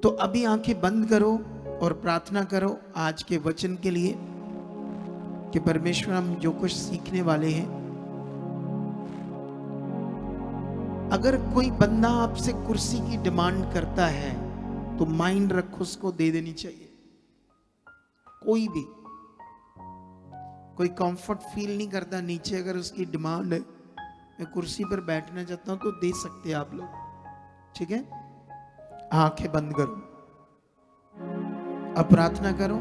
तो अभी आंखें बंद करो और प्रार्थना करो आज के वचन के लिए कि परमेश्वर हम जो कुछ सीखने वाले हैं। अगर कोई बंदा आपसे कुर्सी की डिमांड करता है तो माइंड रखो, उसको दे देनी चाहिए। कोई भी कोई कंफर्ट फील नहीं करता नीचे, अगर उसकी डिमांड है मैं कुर्सी पर बैठना चाहता हूं तो दे सकते हैं आप लोग, ठीक है। आंखें बंद करो, अब प्रार्थना करो।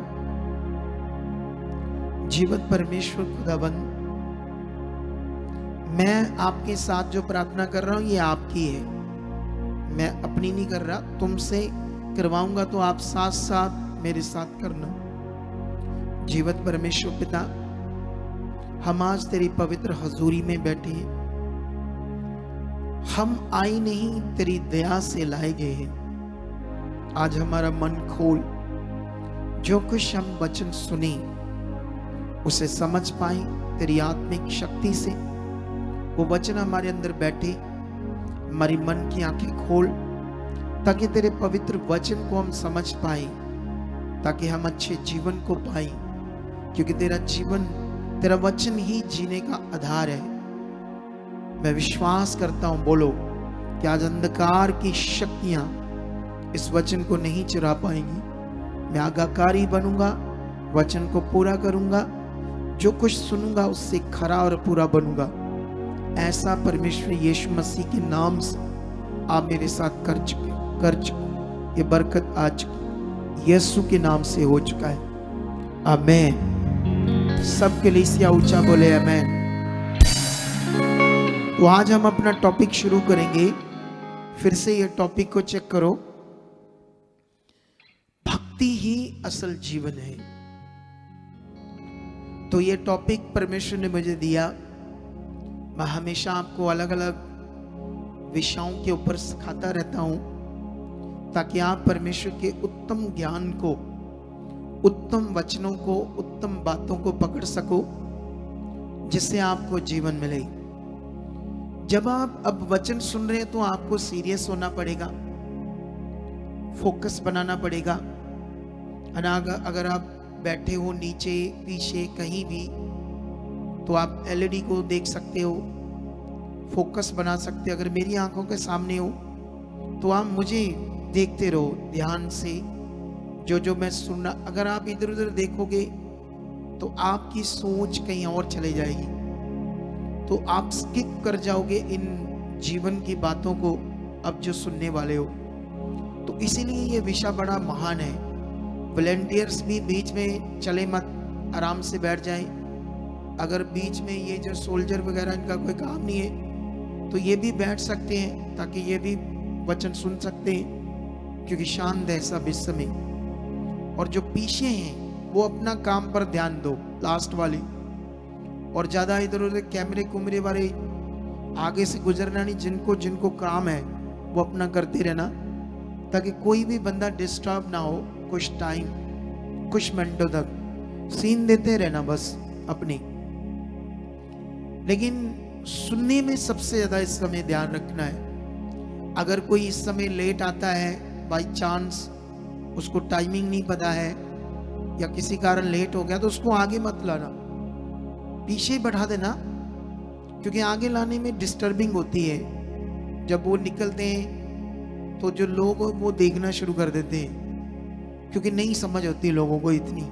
जीवत परमेश्वर खुदाबंद, मैं आपके साथ जो प्रार्थना कर रहा हूं ये आपकी है, मैं अपनी नहीं कर रहा, तुमसे करवाऊंगा तो आप साथ साथ मेरे साथ करना। जीवत परमेश्वर पिता, हम आज तेरी पवित्र हजूरी में बैठे हैं। हम आए नहीं, तेरी दया से लाए गए हैं। आज हमारा मन खोल, जो कुछ हम वचन सुने उसे समझ पाए तेरी आत्मिक शक्ति से। वो वचन हमारे अंदर बैठे, हमारी मन की आंखें खोल ताकि तेरे पवित्र वचन को हम समझ पाए, ताकि हम अच्छे जीवन को पाए, क्योंकि तेरा जीवन, तेरा वचन ही जीने का आधार है। मैं विश्वास करता हूं, बोलो कि आज अंधकार की शक्तियां इस वचन को नहीं चुरा पाएंगी। मैं आज्ञाकारी बनूंगा, वचन को पूरा करूंगा, जो कुछ सुनूंगा उससे खरा और पूरा बनूंगा। ऐसा परमेश्वर यीशु मसीह के नाम से आप मेरे साथ कर चुके। ये बरकत आज यीशु के नाम से हो चुका है। आमीन। सबके लिए इसे ऊंचा बोले आमीन। तो आज हम अपना टॉपिक शुरू करेंगे। फिर से ये टॉपिक को चेक करो, भक्ति ही असल जीवन है। तो ये टॉपिक परमेश्वर ने मुझे दिया। मैं हमेशा आपको अलग अलग विषयों के ऊपर सिखाता रहता हूं ताकि आप परमेश्वर के उत्तम ज्ञान को, उत्तम वचनों को, उत्तम बातों को पकड़ सको, जिससे आपको जीवन मिले। जब आप अब वचन सुन रहे हैं तो आपको सीरियस होना पड़ेगा, फोकस बनाना पड़ेगा। अगर आप बैठे हो नीचे पीछे कहीं भी तो आप एलईडी को देख सकते हो, फोकस बना सकते हो। अगर मेरी आंखों के सामने हो तो आप मुझे देखते रहो ध्यान से, जो मैं सुनना। अगर आप इधर उधर देखोगे तो आपकी सोच कहीं और चले जाएगी, तो आप स्किप कर जाओगे इन जीवन की बातों को अब जो सुनने वाले हो। तो इसीलिए ये विषय बड़ा महान है। वॉलंटियर्स भी बीच में चले मत, आराम से बैठ जाएं। अगर बीच में ये जो सोल्जर वगैरह इनका कोई काम नहीं है तो ये भी बैठ सकते हैं, ताकि ये भी वचन सुन सकते हैं, क्योंकि शानदार सब इस समय। और जो पीछे हैं वो अपना काम पर ध्यान दो, लास्ट वाले, और ज्यादा इधर उधर कैमरे कुमरे वाले आगे से गुजरना नहीं। जिनको जिनको काम है वो अपना करते रहना, ताकि कोई भी बंदा डिस्टर्ब ना हो। कुछ टाइम, कुछ मिनटों तक सीन देते रहना बस अपनी। लेकिन सुनने में सबसे ज्यादा इस समय ध्यान रखना है। अगर कोई इस समय लेट आता है, बाई चांस उसको टाइमिंग नहीं पता है या किसी कारण लेट हो गया, तो उसको आगे मत लाना, पीछे बैठा देना, क्योंकि आगे लाने में डिस्टर्बिंग होती है। जब वो निकलते हैं तो जो लोग वो देखना शुरू कर देते हैं, क्योंकि नहीं समझ होती लोगों को इतनी,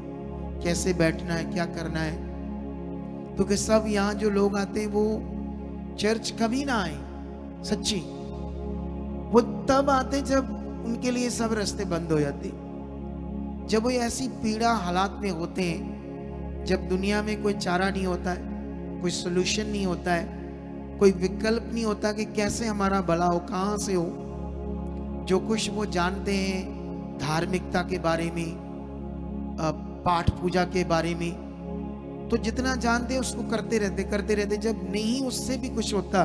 कैसे बैठना है, क्या करना है। क्योंकि सब यहाँ जो लोग आते हैं वो चर्च कभी ना आए, सच्ची। वो तब आते जब उनके लिए सब रास्ते बंद हो जाते, जब वो ऐसी पीड़ा हालात में होते हैं, जब दुनिया में कोई चारा नहीं होता है, कोई सोल्यूशन नहीं होता है, कोई विकल्प नहीं होता कि कैसे हमारा भला हो, कहाँ से हो। जो कुछ वो जानते हैं धार्मिकता के बारे में, पाठ पूजा के बारे में, तो जितना जानते हैं उसको करते रहते। जब नहीं उससे भी कुछ होता,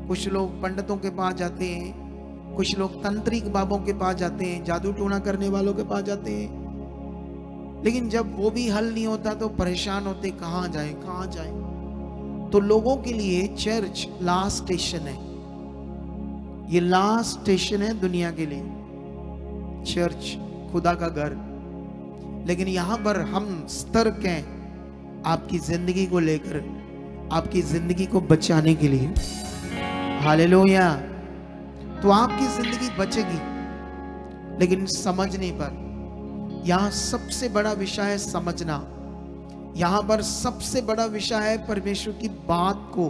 कुछ लोग पंडितों के पास जाते हैं, कुछ लोग तंत्रिक बाबों के पास जाते हैं, जादू टोना करने वालों के पास जाते हैं। लेकिन जब वो भी हल नहीं होता तो परेशान होते, कहाँ जाएं। तो लोगों के लिए चर्च लास्ट स्टेशन है। ये लास्ट स्टेशन है दुनिया के लिए। चर्च, खुदा का घर। लेकिन यहां पर हम सतर्क हैं आपकी जिंदगी को लेकर, आपकी जिंदगी को बचाने के लिए। हालेलुया। तो आपकी जिंदगी बचेगी, लेकिन समझने पर। यहां सबसे बड़ा विषय है समझना। यहां पर सबसे बड़ा विषय है परमेश्वर की बात को,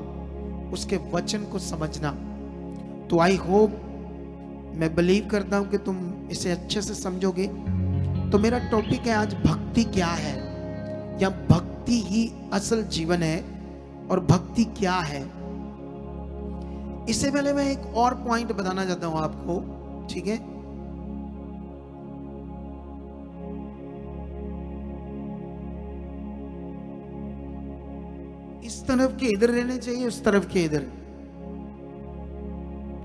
उसके वचन को समझना। तो आई होप, मैं बिलीव करता हूं कि तुम इसे अच्छे से समझोगे। तो मेरा टॉपिक है आज, भक्ति क्या है, या भक्ति ही असल जीवन है, और भक्ति क्या है। इससे पहले मैं एक और पॉइंट बताना चाहता हूं आपको, ठीक है। इस तरफ के इधर रहने चाहिए, उस तरफ के इधर।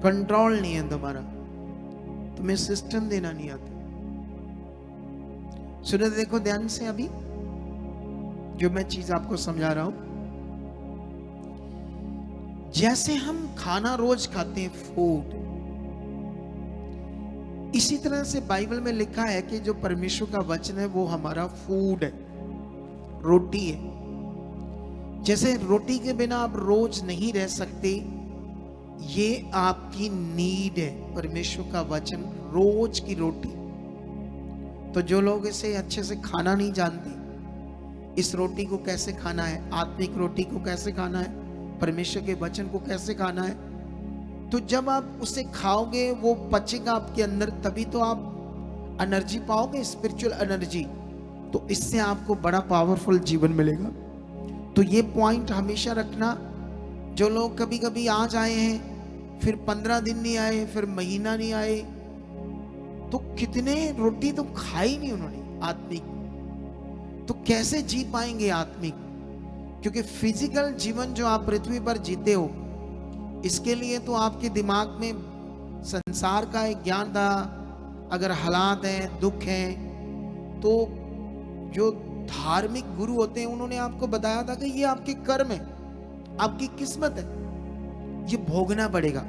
कंट्रोल नहीं है तुम्हारा, तुम्हें सिस्टम देना नहीं आता। सुनो, देखो ध्यान से अभी जो मैं चीज आपको समझा रहा हूं। जैसे हम खाना रोज खाते हैं, फूड, इसी तरह से बाइबल में लिखा है कि जो परमेश्वर का वचन है वो हमारा फूड है, रोटी है। जैसे रोटी के बिना आप रोज नहीं रह सकते, ये आपकी नीड है, परमेश्वर का वचन, रोज की रोटी। तो जो लोग इसे अच्छे से खाना नहीं जानते, इस रोटी को कैसे खाना है, आत्मिक रोटी को कैसे खाना है, परमेश्वर के वचन को कैसे खाना है, तो जब आप उसे खाओगे वो पचेगा आपके अंदर, तभी तो आप एनर्जी पाओगे, स्पिरिचुअल एनर्जी। तो इससे आपको बड़ा पावरफुल जीवन मिलेगा। तो ये पॉइंट हमेशा रखना। जो लोग कभी कभी आज आए हैं, फिर 15 दिन नहीं आए, फिर महीना नहीं आए, तो कितने रोटी तो खाई नहीं उन्होंने आत्मिक, तो कैसे जी पाएंगे आत्मिक। क्योंकि फिजिकल जीवन जो आप पृथ्वी पर जीते हो, इसके लिए तो आपके दिमाग में संसार का एक ज्ञान था। अगर हालात हैं, दुख हैं, तो जो धार्मिक गुरु होते हैं उन्होंने आपको बताया था कि ये आपके कर्म है, आपकी किस्मत है, ये भोगना पड़ेगा।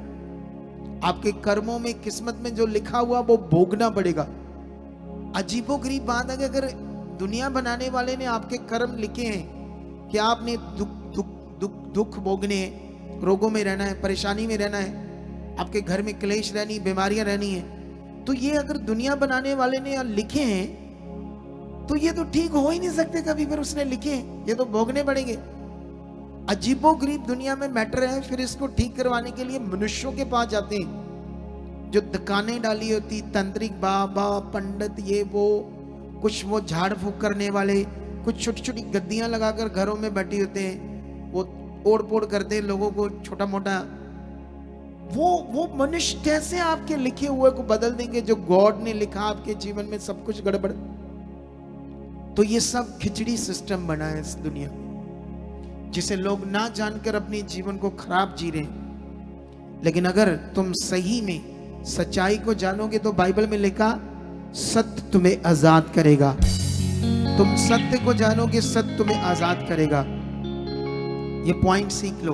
आपके कर्मों में, किस्मत में जो लिखा हुआ वो भोगना पड़ेगा। अजीबोगरीब बात है कि अगर दुनिया बनाने वाले ने आपके कर्म लिखे हैं कि आपने दुख भोगने हैं, रोगों में रहना है, परेशानी में रहना है, आपके घर में क्लेश रहनी, बीमारियां रहनी है, तो ये अगर दुनिया बनाने वाले ने लिखे हैं तो ये तो ठीक हो ही नहीं सकते कभी, फिर उसने लिखे, ये तो भोगने पड़ेंगे। अजीबोगरीब दुनिया में मैटर है। फिर इसको ठीक करवाने के लिए मनुष्यों के पास जाते हैं, जो दुकानें डाली होती, तांत्रिक बाबा, पंडित, ये वो, कुछ वो झाड़ फूक करने वाले, कुछ छोटी छोटी गद्दियां लगाकर घरों में बैठी होते हैं, वो ओढ़ पोड़ करते हैं लोगों को, छोटा मोटा। वो मनुष्य कैसे आपके लिखे हुए को बदल देंगे, जो गॉड ने लिखा आपके जीवन में सब कुछ गड़बड़। तो ये सब खिचड़ी सिस्टम बना है इस दुनिया में, जिसे लोग ना जानकर अपने जीवन को खराब जी रहे हैं। लेकिन अगर तुम सही में सच्चाई को जानोगे तो बाइबल में लिखा, सत्य तुम्हें आजाद करेगा। तुम सत्य को जानोगे, सत्य तुम्हें आजाद करेगा। ये पॉइंट सीख लो।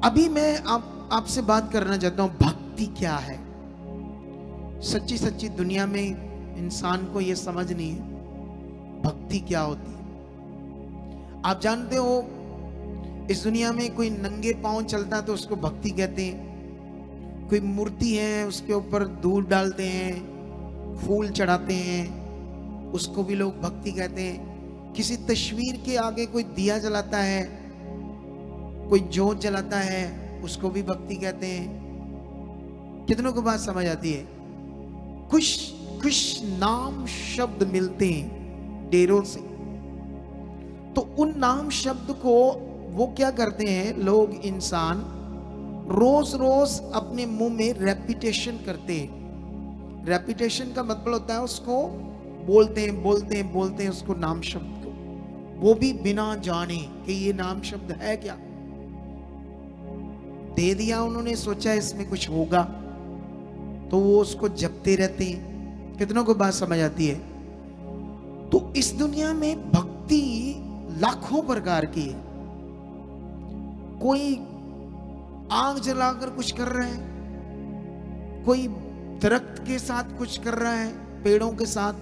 अभी मैं आपसे बात करना चाहता हूं, भक्ति क्या है। सच्ची सच्ची दुनिया में इंसान को यह समझ नहीं है भक्ति क्या होती है। आप जानते हो, इस दुनिया में कोई नंगे पांव चलता है तो उसको भक्ति कहते हैं। कोई मूर्ति है, उसके ऊपर दूध डालते हैं, फूल चढ़ाते हैं, उसको भी लोग भक्ति कहते हैं। किसी तस्वीर के आगे कोई दिया जलाता है, कोई जोत जलाता है, उसको भी भक्ति कहते हैं। कितनों को बात समझ आती है? कुछ नाम शब्द मिलते हैं डेरों से, तो उन नाम शब्द को वो क्या करते हैं लोग, इंसान रोज रोज अपने मुंह में रेपिटेशन करते हैं। रेपिटेशन का मतलब होता है उसको बोलते हैं उसको, नाम शब्द को, वो भी बिना जाने कि ये नाम शब्द है क्या। दे दिया उन्होंने, सोचा इसमें कुछ होगा, तो वो उसको जपते रहते हैं। कितनों को बात समझ आती है? तो इस दुनिया में भक्ति लाखों प्रकार की है। कोई आग जलाकर कुछ कर रहा है, कोई दरख्त के साथ कुछ कर रहा है, पेड़ों के साथ,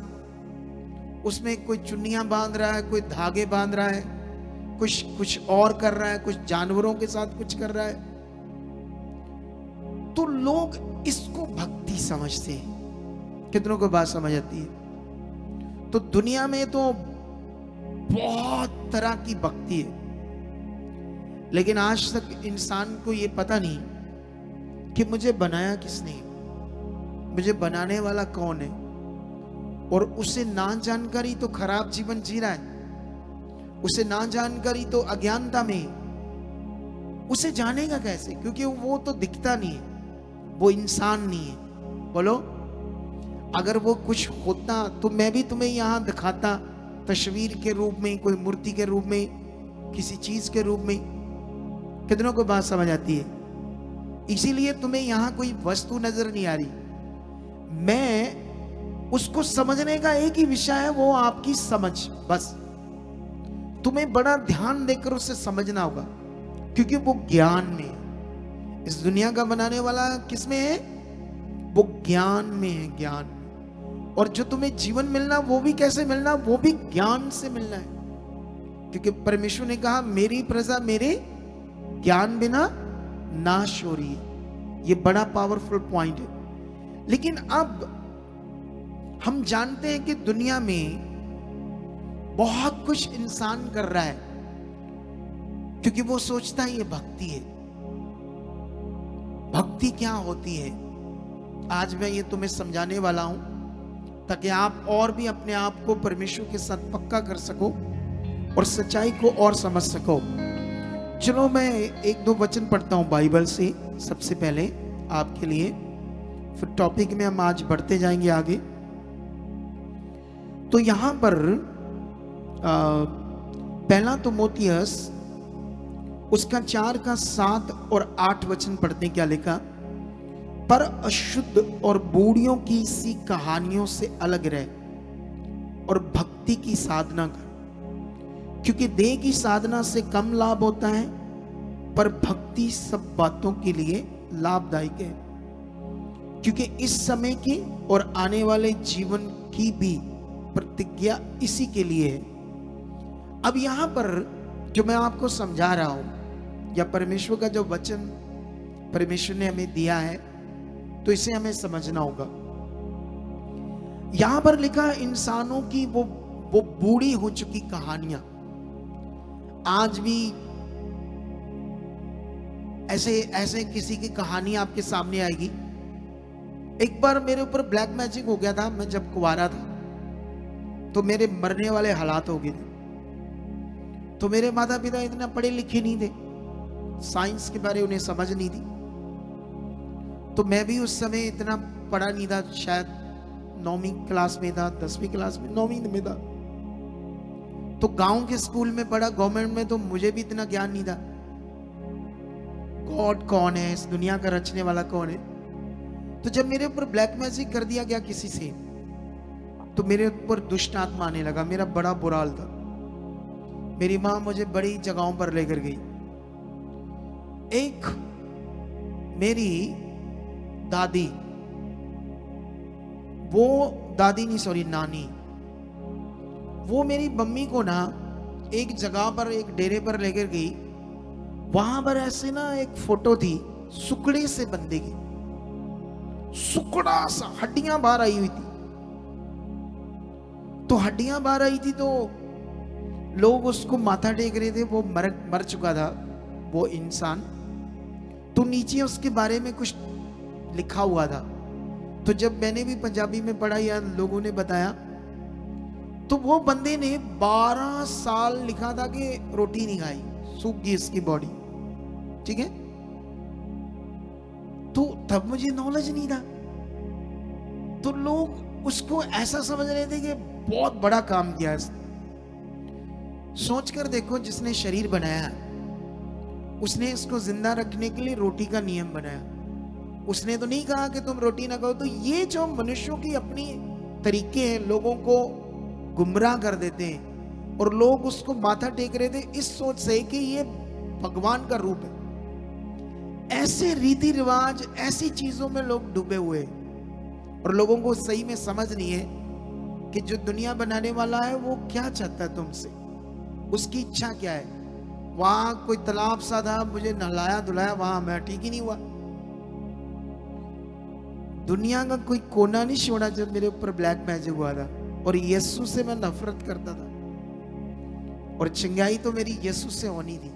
उसमें कोई चुन्नियां बांध रहा है, कोई धागे बांध रहा है, कुछ और कर रहा है, कुछ जानवरों के साथ कुछ कर रहा है। तो लोग इसको भक्ति समझते हैं। कितनों को बात समझ आती है? तो दुनिया में तो बहुत तरह की भक्ति है, लेकिन आज तक इंसान को यह पता नहीं कि मुझे बनाया किसने, मुझे बनाने वाला कौन है। और उसे ना जानकारी तो खराब जीवन जी रहा है, उसे ना जानकारी तो अज्ञानता में। उसे जानेगा कैसे? क्योंकि वो तो दिखता नहीं है, वो इंसान नहीं है। बोलो, अगर वो कुछ होता तो मैं भी तुम्हें यहां दिखाता, तस्वीर के रूप में, कोई मूर्ति के रूप में, किसी चीज के रूप में। कितनों को बात समझ आती है? इसीलिए तुम्हें यहां कोई वस्तु नजर नहीं आ रही। मैं उसको समझने का एक ही विषय है, वो आपकी समझ। बस तुम्हें बड़ा ध्यान देकर उसे समझना होगा, क्योंकि वो ज्ञान में है। इस दुनिया का बनाने वाला किसमें है? वो ज्ञान में है, ज्ञान में। और जो तुम्हें जीवन मिलना, वो भी कैसे मिलना? वो भी ज्ञान से मिलना है। क्योंकि परमेश्वर ने कहा, मेरी प्रजा मेरे ज्ञान बिना नाश हो रही है। ये बड़ा पावरफुल पॉइंट है। लेकिन अब हम जानते हैं कि दुनिया में बहुत कुछ इंसान कर रहा है, क्योंकि वो सोचता है ये भक्ति है। भक्ति क्या होती है, आज मैं ये तुम्हें समझाने वाला हूं, ताकि आप और भी अपने आप को परमेश्वर के साथ पक्का कर सको और सच्चाई को और समझ सको। चलो मैं एक दो वचन पढ़ता हूं बाइबल से सबसे पहले आपके लिए, फिर टॉपिक में हम आज बढ़ते जाएंगे आगे। तो यहां पर पहला तिमोथियस उसका 4 का 7 और 8 वचन पढ़ते हैं। क्या लिखा? पर अशुद्ध और बूढ़ियों की सी कहानियों से अलग रहे और भक्ति की साधना कर, क्योंकि देह की साधना से कम लाभ होता है, पर भक्ति सब बातों के लिए लाभदायक है, क्योंकि इस समय की और आने वाले जीवन की भी प्रतिज्ञा इसी के लिए है। अब यहां पर जो मैं आपको समझा रहा हूं, या परमेश्वर का जो वचन परमेश्वर ने हमें दिया है, तो इसे हमें समझना होगा। यहां पर लिखा इंसानों की वो बूढ़ी हो चुकी कहानियां आज भी ऐसे किसी की कहानी आपके सामने आएगी। एक बार मेरे ऊपर ब्लैक मैजिक हो गया था, मैं जब कुंवारा था, तो मेरे मरने वाले हालात हो गए थे। तो मेरे माता पिता इतना पढ़े लिखे नहीं थे, साइंस के बारे उन्हें समझ नहीं थी। तो मैं भी उस समय इतना पढ़ा नहीं था, शायद 9वीं क्लास में था, 10वीं क्लास में, 9वीं में था। तो गांव के स्कूल में पढ़ा, गवर्नमेंट में, तो मुझे भी इतना ज्ञान नहीं था। गॉड कौन है, इस दुनिया का रचने वाला कौन है। तो जब मेरे ऊपर ब्लैक मैजिक कर दिया गया किसी से, तो मेरे ऊपर दुष्ट आत्मा आने लगा। मेरा बड़ा बुरा हाल था। मेरी माँ मुझे बड़ी जगहों पर लेकर गई। एक मेरी दादी, वो दादी नहीं सॉरी नानी, वो मेरी मम्मी को ना एक जगह पर, एक डेरे पर लेकर गई। वहां पर ऐसे ना एक फोटो थी सुकड़े से बंदे की, सुकड़ा सा, हड्डियां बाहर आई हुई थी। तो हड्डियां बाहर आई थी, तो लोग उसको माथा टेक रहे थे। वो मर चुका था वो इंसान। तो नीचे उसके बारे में कुछ लिखा हुआ था। तो जब मैंने भी पंजाबी में पढ़ा या लोगों ने बताया, तो वो बंदे ने 12 साल लिखा था कि रोटी नहीं खाई, सूख गई इसकी बॉडी। ठीक है, तो तब मुझे नॉलेज नहीं था। तो लोग उसको ऐसा समझ रहे थे कि बहुत बड़ा काम किया इसने। सोचकर देखो, जिसने शरीर बनाया, उसने इसको जिंदा रखने के लिए रोटी का नियम बनाया। उसने तो नहीं कहा कि तुम रोटी ना खाओ। तो ये जो मनुष्यों की अपनी तरीके हैं, लोगों को गुमराह कर देते हैं, और लोग उसको माथा टेक रहे थे इस सोच से कि ये भगवान का रूप है। ऐसे रीति रिवाज, ऐसी चीजों में लोग डूबे हुए। और लोगों को सही में समझ नहीं है कि जो दुनिया बनाने वाला है वो क्या चाहता है तुमसे, उसकी इच्छा क्या है। वहां कोई तालाब सा था, मुझे नहलाया धुलाया, वहां मैं ठीक ही नहीं हुआ। दुनिया का कोई कोना नहीं छोड़ा जब मेरे ऊपर ब्लैक मैजिक हुआ था। और यीशु से मैं नफरत करता था, और चिंगाई तो मेरी यीशु से होनी थी,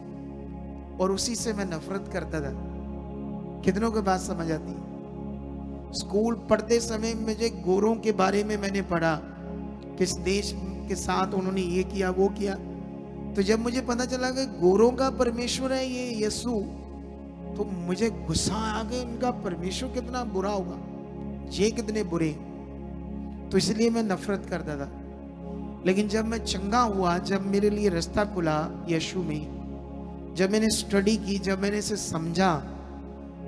और उसी से मैं नफरत करता था। कितनों को बात समझ आती है? स्कूल पढ़ते समय मुझे गोरों के बारे में मैंने पढ़ा, किस देश के साथ उन्होंने ये किया वो किया। तो जब मुझे पता चला कि गोरों का परमेश्वर है ये यीशु, तो मुझे गुस्सा आ गया, इनका परमेश्वर कितना बुरा होगा, ये कितने बुरे। तो इसलिए मैं नफरत करता था। लेकिन जब मैं चंगा हुआ, जब मेरे लिए रास्ता खुला यीशु में, जब मैंने स्टडी की, जब मैंने इसे समझा,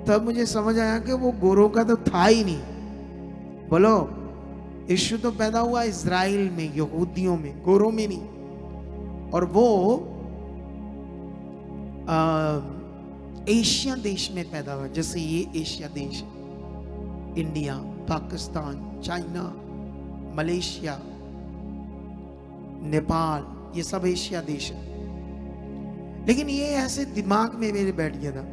तब मुझे समझ आया कि वो गोरों का तो था ही नहीं। बोलो, यीशु तो पैदा हुआ इज़राइल में, यहूदियों में, गोरों में नहीं। और वो एशिया देश में पैदा हुआ, जैसे ये एशिया देश, India, Pakistan, China, Malaysia, Nepal, ये सब एशिया देश है। लेकिन ये ऐसे दिमाग में मेरे बैठ गया था।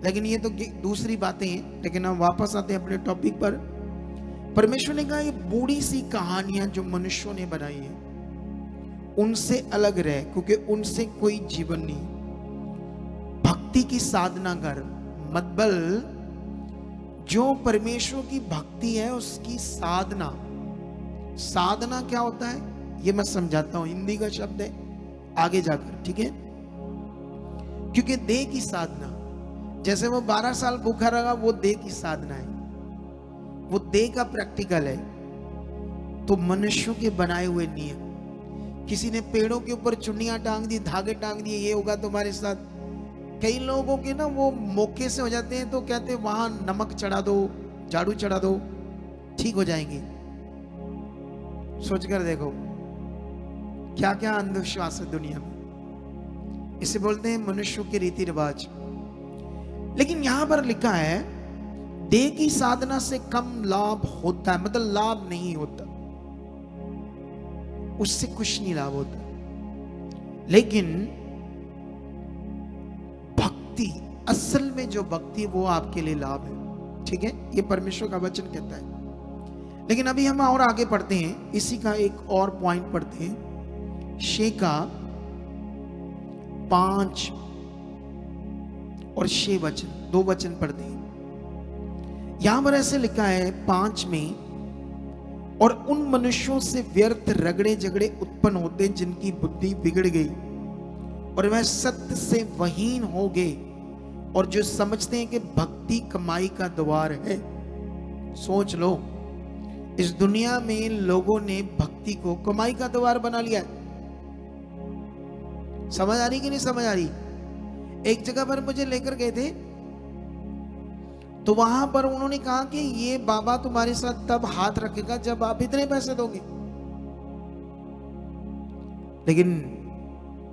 लेकिन ये तो दूसरी बातें हैं। लेकिन हम वापस आते हैं अपने टॉपिक पर। परमेश्वर ने कहा ये बूढ़ी सी कहानियां जो मनुष्यों ने बनाई है उनसे अलग रहे, क्योंकि उनसे कोई जीवन नहीं। भक्ति की साधना कर, मतलब जो परमेश्वर की भक्ति है उसकी साधना। साधना क्या होता है ये मैं समझाता हूं, हिंदी का शब्द है आगे जाकर, ठीक है। क्योंकि देह की साधना, जैसे वो 12 साल भूखा रहा, वो देह की साधना है, वो देह का प्रैक्टिकल है। तो मनुष्यों के बनाए हुए नियम, किसी ने पेड़ों के ऊपर चुन्नियां टांग दी, धागे टांग दिए, ये होगा तुम्हारे साथ। कई लोगों के ना वो मौके से हो जाते हैं, तो कहते हैं वहां नमक चढ़ा दो, झाड़ू चढ़ा दो, ठीक हो जाएंगे। सोचकर देखो क्या क्या अंधविश्वास है दुनिया में। इसे बोलते हैं मनुष्यों के रीति रिवाज। लेकिन यहां पर लिखा है देह की साधना से कम लाभ होता है, मतलब लाभ नहीं होता, उससे कुछ नहीं लाभ होता। लेकिन भक्ति, असल में जो भक्ति वो आपके लिए लाभ है, ठीक है, ये परमेश्वर का वचन कहता है। लेकिन अभी हम और आगे पढ़ते हैं, इसी का एक और पॉइंट पढ़ते हैं, शेका 5 और 6 वचन, 2 वचन पढ़ते हैं। यहां पर ऐसे लिखा है 5 में, और उन मनुष्यों से व्यर्थ रगड़े झगड़े उत्पन्न होते जिनकी बुद्धि बिगड़ गई और वह सत्य से वहीन हो गए, और जो समझते हैं कि भक्ति कमाई का द्वार है। सोच लो, इस दुनिया में लोगों ने भक्ति को कमाई का द्वार बना लिया है। समझ आ रही कि नहीं समझ आ रही? एक जगह पर मुझे लेकर गए थे, तो वहां पर उन्होंने कहा कि ये बाबा तुम्हारे साथ तब हाथ रखेगा जब आप इतने पैसे दोगे। लेकिन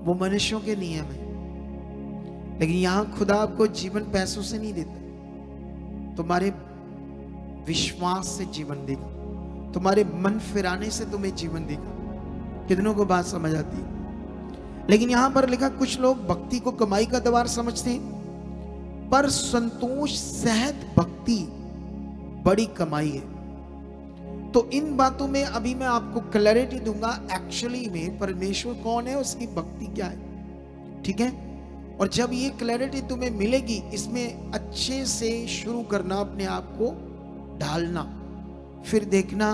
वो मनुष्यों के नियम है। लेकिन यहां खुदा आपको जीवन पैसों से नहीं देता, तुम्हारे विश्वास से जीवन देगा, तुम्हारे मन फिराने से तुम्हें जीवन देगा। कितनों को बात समझ आती है? लेकिन यहां पर लिखा, कुछ लोग भक्ति को कमाई का द्वार समझते हैं, पर संतोष सहित भक्ति बड़ी कमाई है। तो इन बातों में अभी मैं आपको क्लैरिटी दूंगा, एक्चुअली में परमेश्वर कौन है, उसकी भक्ति क्या है, ठीक है। और जब ये क्लैरिटी तुम्हें मिलेगी, इसमें अच्छे से शुरू करना, अपने आप को ढालना, फिर देखना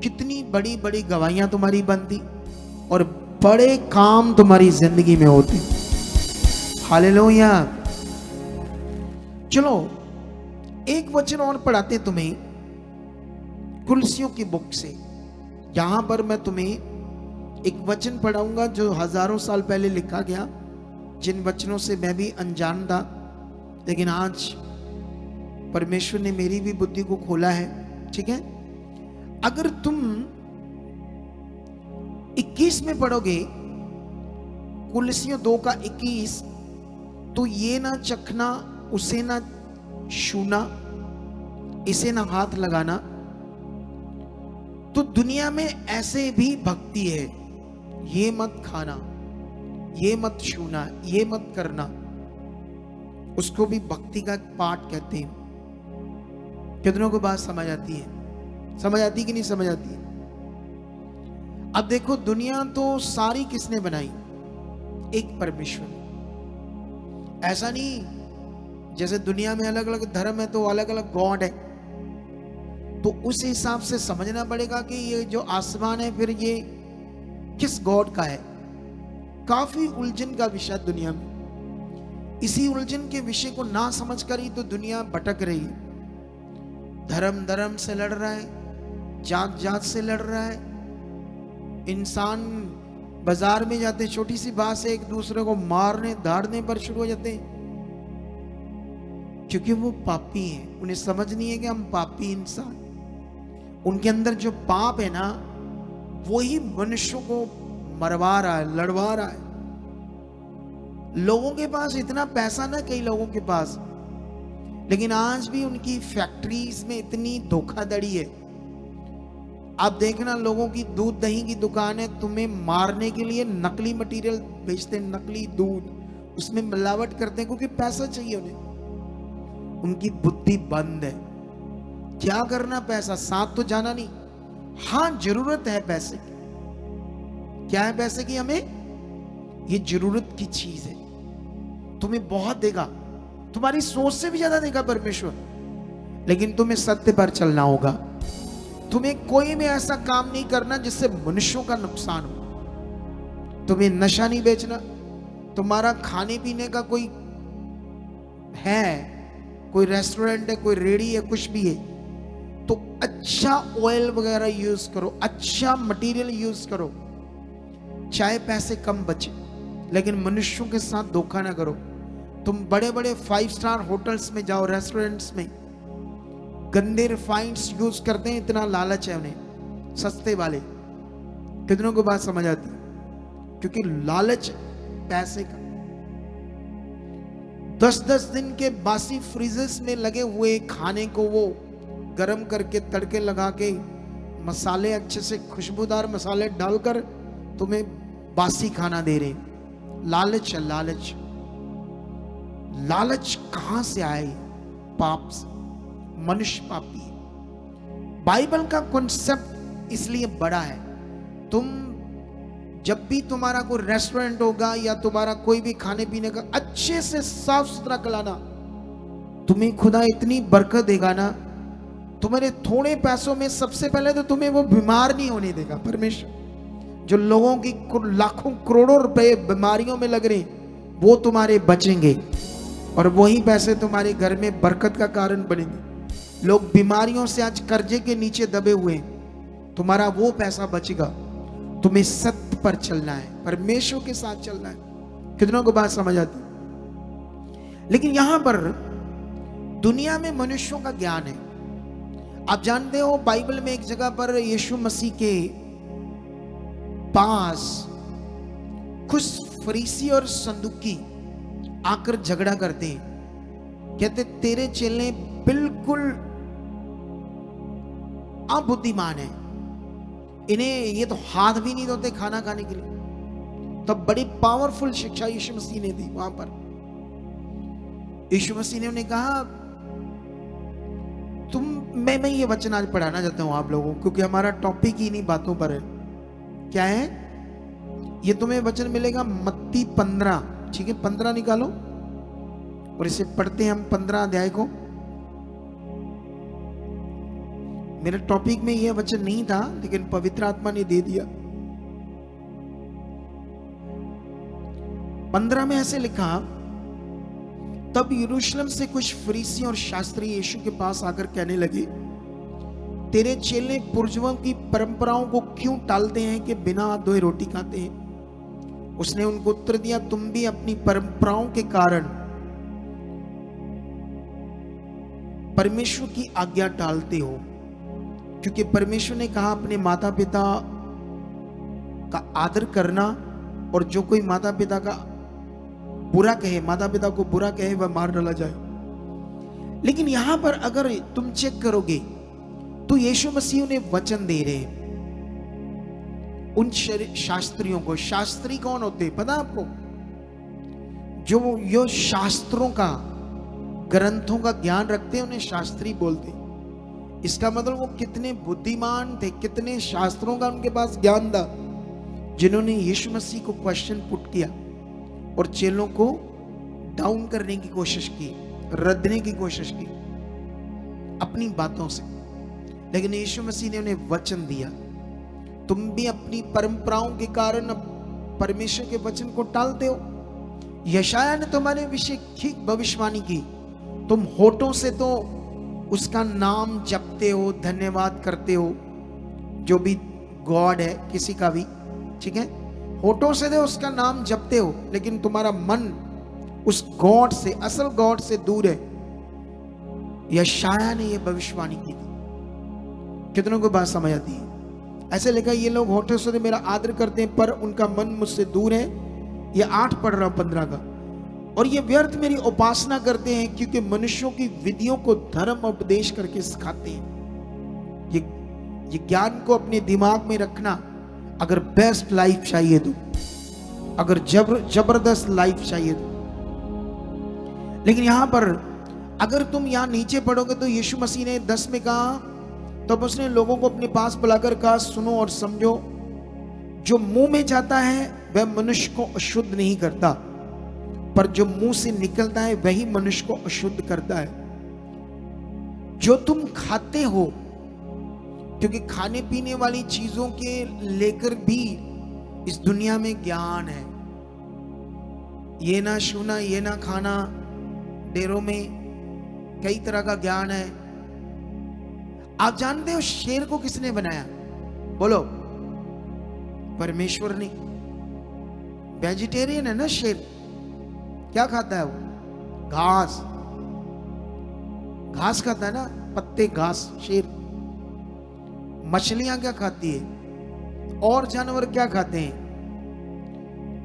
कितनी बड़ी बड़ी गवाहियां तुम्हारी बनती और बड़े काम तुम्हारी जिंदगी में होते। हालेलुया। चलो एक वचन और पढ़ाते तुम्हें कुलसियों की बुक से। यहां पर मैं तुम्हें एक वचन पढ़ाऊंगा जो हजारों साल पहले लिखा गया, जिन वचनों से मैं भी अनजान था, लेकिन आज परमेश्वर ने मेरी भी बुद्धि को खोला है, ठीक है। अगर तुम 21 में पढ़ोगे, कुलसियों 2 का 21, तो ये ना चखना, उसे ना छूना, इसे ना हाथ लगाना, तो दुनिया में ऐसे भी भक्ति है, ये मत खाना, ये मत छूना, ये मत करना, उसको भी भक्ति का एक पार्ट कहते हैं। कितनों को बात समझ आती है? समझ आती कि नहीं समझ आती है? अब देखो, दुनिया तो सारी किसने बनाई? एक परमेश्वर। ऐसा नहीं जैसे दुनिया में अलग अलग धर्म है तो अलग अलग गॉड है, तो उस हिसाब से समझना पड़ेगा कि ये जो आसमान है फिर ये किस गॉड का है। काफी उलझन का विषय दुनिया में। इसी उलझन के विषय को ना समझ कर ही तो दुनिया भटक रही है। धर्म धर्म से लड़ रहा है, जात जात से लड़ रहा है। इंसान बाजार में जाते छोटी सी बात से एक दूसरे को मारने धाड़ने पर शुरू हो जाते हैं, क्योंकि वो पापी हैं। उन्हें समझ नहीं है कि हम पापी इंसान, उनके अंदर जो पाप है ना, वही मनुष्यों को मरवा रहा है, लड़वा रहा है। लोगों के पास इतना पैसा ना, कई लोगों के पास, लेकिन आज भी उनकी फैक्ट्रीज में इतनी धोखाधड़ी है। आप देखना, लोगों की दूध दही की दुकान है, तुम्हें मारने के लिए नकली मटेरियल बेचते हैं, नकली दूध, उसमें मिलावट करते हैं क्योंकि पैसा चाहिए उन्हें। उनकी बुद्धि बंद है। क्या करना पैसा, साथ तो जाना नहीं। हाँ, जरूरत है पैसे की। क्या है पैसे की? हमें ये जरूरत की चीज है। तुम्हें बहुत देगा, तुम्हारी सोच से भी ज्यादा देगा परमेश्वर, लेकिन तुम्हें सत्य पर चलना होगा। तुम्हें कोई भी ऐसा काम नहीं करना जिससे मनुष्यों का नुकसान हो। तुम्हें नशा नहीं बेचना। तुम्हारा खाने पीने का कोई है, कोई रेस्टोरेंट है, कोई रेडी है, कुछ भी है, तो अच्छा ऑयल वगैरह यूज करो, अच्छा मटेरियल यूज करो, चाहे पैसे कम बचे, लेकिन मनुष्यों के साथ धोखा ना करो। तुम बड़े बड़े 5 स्टार होटल्स में जाओ, रेस्टोरेंट्स में, गंदे रिफाइंड्स यूज करते हैं, इतना लालच है उन्हें, सस्ते वाले। कितनों को बात समझ आती? क्योंकि लालच पैसे का। 10-10 दिन के बासी फ्रीजर्स में लगे हुए खाने को वो गरम करके तड़के लगा के मसाले अच्छे से खुशबूदार मसाले डालकर तुम्हें बासी खाना दे रहे। लालच है, लालच। लालच कहां से आए? पाप से। मनुष्य पापी है। बाइबल का कॉन्सेप्ट इसलिए बड़ा है। तुम जब भी तुम्हारा कोई रेस्टोरेंट होगा या तुम्हारा कोई भी खाने पीने का, अच्छे से साफ सुथरा खिलाना, तुम्हें खुदा इतनी बरकत देगा ना। तुम्हारे थोड़े पैसों में सबसे पहले तो तुम्हें वो बीमार नहीं होने देगा परमेश्वर। जो लोगों की लाखों करोड़ों रुपए बीमारियों में लग रहे हैं, वो तुम्हारे बचेंगे और वही पैसे तुम्हारे घर में बरकत का कारण बनेंगे। लोग बीमारियों से आज कर्जे के नीचे दबे हुए हैं, तुम्हारा वो पैसा बचेगा। तुम्हें सत्य पर चलना है, परमेश्वर के साथ चलना है। कितनों को बात समझ आती? लेकिन यहां पर दुनिया में मनुष्यों का ज्ञान है। आप जानते हो, बाइबल में एक जगह पर यीशु मसीह के पास कुछ फरीसी और सदूकी आकर झगड़ा करते हैं। कहते, तेरे चेले बिल्कुल अबुद्धिमान है, इन्हें ये तो हाथ भी नहीं धोते खाना खाने के लिए। तब बड़ी पावरफुल शिक्षा यीशु मसीह ने दी वहां पर। यीशु मसीह ने उन्हें कहा, मैं ये वचन आज पढ़ाना चाहता हूं आप लोगों को, क्योंकि हमारा टॉपिक ही इन्हीं बातों पर है। क्या है ये? तुम्हें वचन मिलेगा मत्ती 15, ठीक है? 15 निकालो और इसे पढ़ते हैं हम 15 अध्याय को। मेरे टॉपिक में यह वचन नहीं था, लेकिन पवित्र आत्मा ने दे दिया। 15 में ऐसे लिखा, तब यरूशलेम से कुछ फरीसी और शास्त्री यीशु के पास आकर कहने लगे, तेरे चेले पूर्वजों की परंपराओं को क्यों टालते हैं कि बिना हाथ धोए रोटी खाते हैं? उसने उनको उत्तर दिया, तुम भी अपनी परंपराओं के कारण परमेश्वर की आज्ञा टालते हो। क्योंकि परमेश्वर ने कहा, अपने माता पिता का आदर करना, और जो कोई माता पिता का बुरा कहे, माता पिता को बुरा कहे, वह मार डाला जाए। लेकिन यहां पर अगर तुम चेक करोगे तो यीशु मसीह उन्हें वचन दे रहे हैं। उन शास्त्रियों को, शास्त्री कौन होते पता आपको? जो यो शास्त्रों का, ग्रंथों का ज्ञान रखते हैं उन्हें शास्त्री बोलते। इसका मतलब वो कितने बुद्धिमान थे, कितने शास्त्रों का उनके पास ज्ञान था, जिन्होंने यीशु मसीह को क्वेश्चन पुट किया और चेलों को डाउन करने की कोशिश की, रद्दने की कोशिश की अपनी बातों से। लेकिन यीशु मसीह ने उन्हें वचन दिया। तुम भी अपनी परंपराओं के कारण परमेश्वर के वचन को टालते हो। यशाया ने तुम्हारे विषय ठीक भविष्यवाणी की, तुम होठों से तो उसका नाम जपते हो, धन्यवाद करते हो, जो भी गॉड है किसी का भी, ठीक है, होठों से तो उसका नाम जपते हो, लेकिन तुम्हारा मन उस गॉड से, असल गॉड से दूर है। यशाया ने यह भविष्यवाणी की थी। कितनों को बात समझ आती है? ऐसे लिखा, ये लोग होठों से मेरा आदर करते हैं पर उनका मन मुझसे दूर है। ये 8 पढ़ रहा हूं 15 का। और ये व्यर्थ मेरी उपासना करते हैं क्योंकि मनुष्यों की विधियों को धर्म उपदेश करके सिखाते हैं। ये ज्ञान को अपने दिमाग में रखना। अगर बेस्ट लाइफ चाहिए तो, अगर जबरदस्त लाइफ चाहिए तो। लेकिन यहां पर अगर तुम यहां नीचे पढ़ोगे तो यीशु मसीह ने 10 में कहा, तब उसने लोगों को अपने पास बुलाकर कहा, सुनो और समझो, जो मुंह में जाता है वह मनुष्य को अशुद्ध नहीं करता, पर जो मुंह से निकलता है वही मनुष्य को अशुद्ध करता है। जो तुम खाते हो, क्योंकि खाने पीने वाली चीजों के लेकर भी इस दुनिया में ज्ञान है। ये ना छूना, ये ना खाना, डेरों में कई तरह का ज्ञान है। आप जानते हो शेर को किसने बनाया? बोलो। परमेश्वर ने। वेजिटेरियन है ना शेर। क्या खाता है वो? घास। घास खाता है ना, पत्ते, घास शेर। मछलियां क्या खाती है? और जानवर क्या खाते हैं?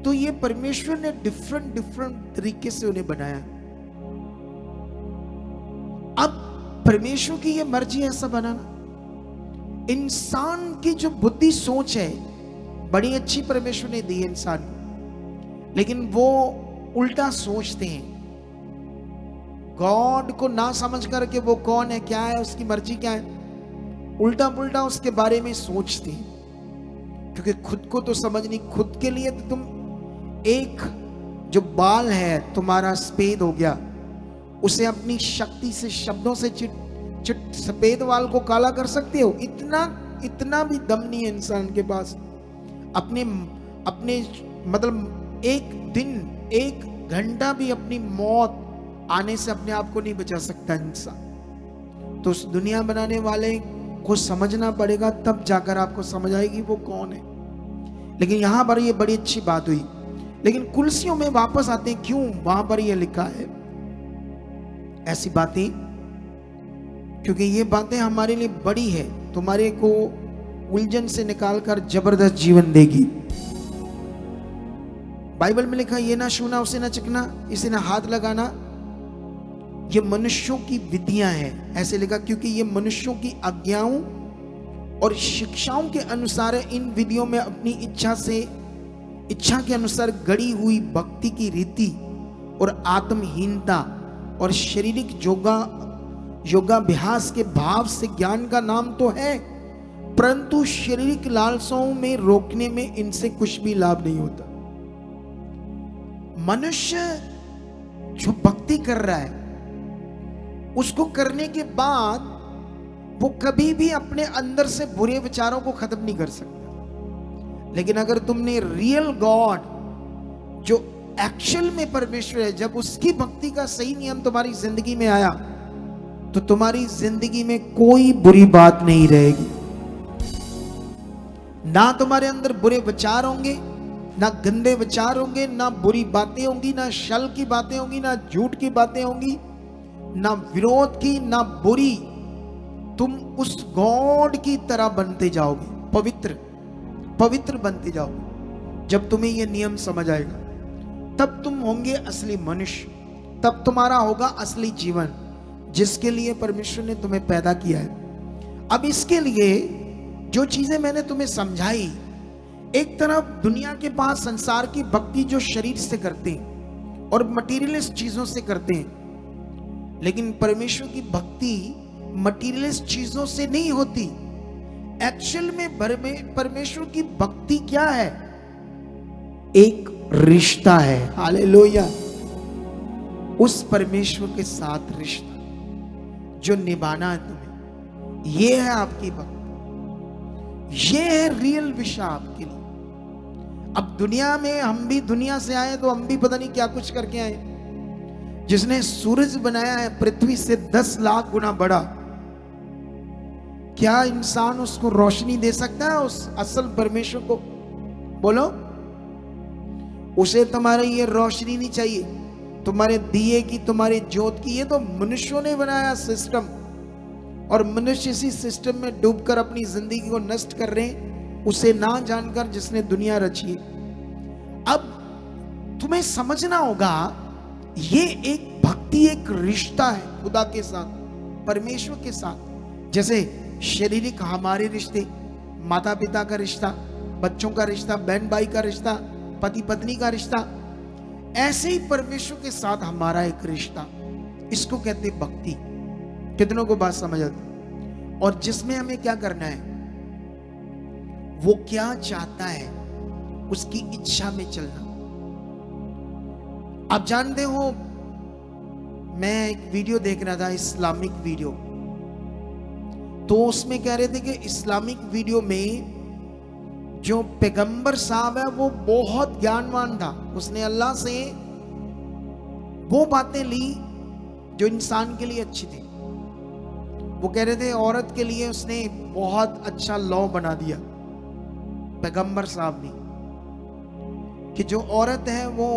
तो ये परमेश्वर ने डिफरेंट तरीके से उन्हें बनाया। अब परमेश्वर की ये मर्जी है ऐसा बनाना। इंसान की जो बुद्धि सोच है बड़ी अच्छी परमेश्वर ने दी है इंसान को, लेकिन वो उल्टा सोचते हैं। गॉड को ना समझ करके वो कौन है, क्या है, उसकी मर्जी क्या है, उल्टा पुल्टा उसके बारे में सोचते हैं। क्योंकि खुद को तो समझ नहीं। खुद के लिए तो तुम एक जो बाल है तुम्हारा सफेद हो गया, उसे अपनी शक्ति से, शब्दों से चिट सफेद वाल को काला कर सकते हो? इतना भी दम नहीं है इंसान के पास। अपने मतलब एक दिन, एक घंटा भी अपनी मौत आने से अपने आप को नहीं बचा सकता इंसान। तो उस दुनिया बनाने वाले को समझना पड़ेगा, तब जाकर आपको समझ आएगी वो कौन है। लेकिन यहां पर ये बड़ी अच्छी बात हुई। लेकिन कुलसियों में वापस आते हैं, क्यों वहां पर ये लिखा है ऐसी बातें? क्योंकि ये बातें हमारे लिए बड़ी है, तुम्हारे को उलझन से निकालकर जबरदस्त जीवन देगी। बाइबल में लिखा, ये ना छूना, उसे ना चखना, इसे ना हाथ लगाना, ये मनुष्यों की विधियां हैं। ऐसे लिखा क्योंकि ये मनुष्यों की आज्ञाओं और शिक्षाओं के अनुसार इन विधियों में अपनी इच्छा के अनुसार गढ़ी हुई भक्ति की रीति और आत्महीनता और शारीरिक योगाभ्यास के भाव से ज्ञान का नाम तो है, परंतु शारीरिक लालसाओं में रोकने में इनसे कुछ भी लाभ नहीं होता। मनुष्य जो भक्ति कर रहा है, उसको करने के बाद वो कभी भी अपने अंदर से बुरे विचारों को खत्म नहीं कर सकता। लेकिन अगर तुमने रियल गॉड, जो एक्चुअल में परमेश्वर है, जब उसकी भक्ति का सही नियम तुम्हारी जिंदगी में आया, तो तुम्हारी जिंदगी में कोई बुरी बात नहीं रहेगी। ना तुम्हारे अंदर बुरे विचार होंगे, ना गंदे विचार होंगे, ना बुरी बातें होंगी, ना छल की बातें होंगी, ना झूठ की बातें होंगी, ना विरोध की, ना बुरी। तुम उस गॉड की तरह बनते जाओगे, पवित्र बनते जाओगे। जब तुम्हें यह नियम समझ आएगा, तब तुम होंगे असली मनुष्य, तब तुम्हारा होगा असली जीवन, जिसके लिए परमेश्वर ने तुम्हें पैदा किया है। अब इसके लिए जो चीजें मैंने तुम्हें समझाई, एक तरफ दुनिया के पास संसार की भक्ति जो शरीर से करते हैं और मटीरियलिस्ट चीजों से करते हैं, लेकिन परमेश्वर की भक्ति मटीरियलिस्ट चीजों से नहीं होती। एक्चुअल में परमेश्वर की भक्ति क्या है? एक रिश्ता है। हालेलुया। उस परमेश्वर के साथ रिश्ता जो निभाना है तुम्हें, ये है आपकी भक्ति, ये है रियल विषय आपके लिए। अब दुनिया में हम भी दुनिया से आए तो हम भी पता नहीं क्या कुछ करके आए। जिसने सूरज बनाया है पृथ्वी से 10 लाख गुना बड़ा, क्या इंसान उसको रोशनी दे सकता है? उस असल परमेश्वर को बोलो, उसे तुम्हारे ये रोशनी नहीं चाहिए, तुम्हारे दिए की, तुम्हारी ज्योत की। ये तो मनुष्यों ने बनाया सिस्टम, और मनुष्य इसी सिस्टम में डूबकर अपनी जिंदगी को नष्ट कर रहे हैं, उसे ना जानकर जिसने दुनिया रची है। अब तुम्हें समझना होगा, ये एक भक्ति, एक रिश्ता है खुदा के साथ, परमेश्वर के साथ। जैसे शारीरिक हमारे रिश्ते, माता पिता का रिश्ता, बच्चों का रिश्ता, बहन भाई का रिश्ता, पति पत्नी का रिश्ता, ऐसे ही परमेश्वर के साथ हमारा एक रिश्ता, इसको कहते हैं भक्ति। कितनों को बात समझ आती? और जिसमें हमें क्या करना है, वो क्या चाहता है उसकी इच्छा में चलना। आप जानते हो, मैं एक वीडियो देख रहा था, इस्लामिक वीडियो, तो उसमें कह रहे थे कि इस्लामिक वीडियो में जो पैगंबर साहब है वो बहुत ज्ञानवान था। उसने अल्लाह से वो बातें ली जो इंसान के लिए अच्छी थी। वो कह रहे थे औरत के लिए उसने बहुत अच्छा लॉ बना दिया पैगंबर साहब ने, कि जो औरत है वो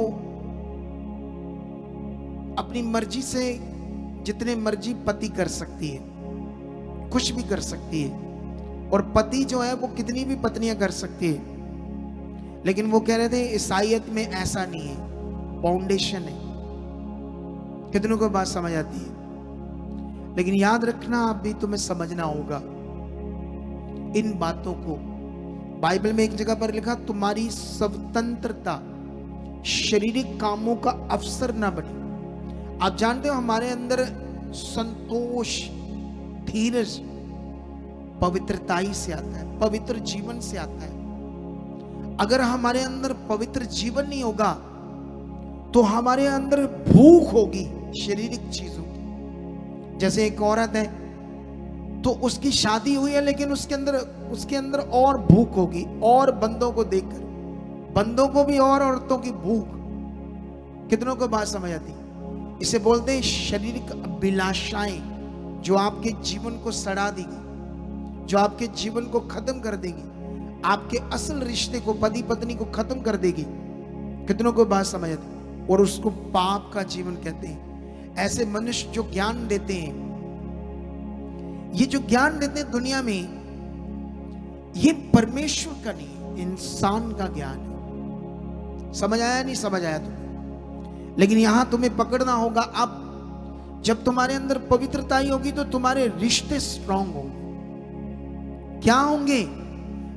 अपनी मर्जी से जितने मर्जी पति कर सकती है, कुछ भी कर सकती है, और पति जो है वो कितनी भी पत्नियां कर सकती है। लेकिन वो कह रहे थे ईसाईयत में ऐसा नहीं है, फाउंडेशन है। कितनों को बात समझ आती है? लेकिन याद रखना, आप भी तुम्हें समझना होगा इन बातों को। बाइबल में एक जगह पर लिखा, तुम्हारी स्वतंत्रता शारीरिक कामों का अवसर ना बने। आप जानते हो हमारे अंदर संतोष, धीरज पवित्रताई से आता है, पवित्र जीवन से आता है। अगर हमारे अंदर पवित्र जीवन नहीं होगा तो हमारे अंदर भूख होगी शारीरिक चीजों की। जैसे एक औरत है तो उसकी शादी हुई है, लेकिन उसके अंदर और भूख होगी, और बंदों को देखकर, बंदों को भी और औरतों की भूख। कितनों को बात समझ आती? इसे बोलते हैं शारीरिक अभिलाषाएं, जो आपके जीवन को सड़ा देगी, जो आपके जीवन को खत्म कर देगी, आपके असल रिश्ते को, पति पत्नी को खत्म कर देगी। कितनों को बात समझ आती? और उसको पाप का जीवन कहते हैं। ऐसे मनुष्य जो ज्ञान देते हैं, ये जो ज्ञान देते हैं दुनिया में, ये परमेश्वर का नहीं, इंसान का ज्ञान है। समझ आया? नहीं समझ आया तुम्हें? लेकिन यहां तुम्हें पकड़ना होगा। अब जब तुम्हारे अंदर पवित्रता ही होगी तो तुम्हारे रिश्ते स्ट्रांग होंगे। क्या होंगे?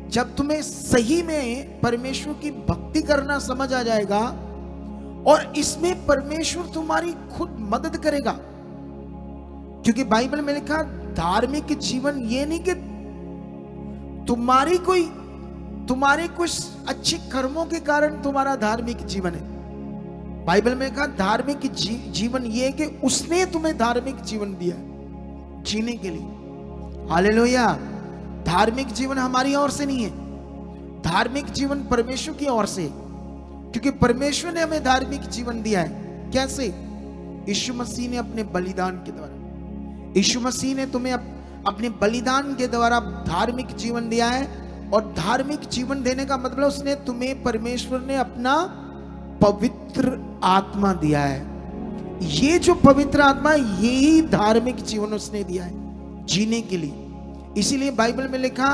जब तुम्हें सही में परमेश्वर की भक्ति करना समझ आ जाएगा, और इसमें परमेश्वर तुम्हारी खुद मदद करेगा। क्योंकि बाइबल में लिखा, धार्मिक जीवन ये नहीं कि तुम्हारे कुछ अच्छे कर्मों के कारण तुम्हारा धार्मिक जीवन है। बाइबल में कहा धार्मिक जीवन ये है कि उसने तुम्हें धार्मिक जीवन दिया जीने के लिए। हालेलुया। धार्मिक जीवन हमारी ओर से नहीं है, धार्मिक जीवन परमेश्वर की ओर से, क्योंकि परमेश्वर ने हमें धार्मिक जीवन दिया है। कैसे? यीशु मसीह ने अपने बलिदान के द्वारा, यीशु मसीह ने तुम्हें अपने बलिदान के द्वारा धार्मिक जीवन दिया है। और धार्मिक जीवन देने का मतलब उसने तुम्हें, परमेश्वर ने अपना पवित्र आत्मा दिया है। ये जो पवित्र आत्मा, यही धार्मिक जीवन उसने दिया है जीने के लिए। इसीलिए बाइबल में लिखा,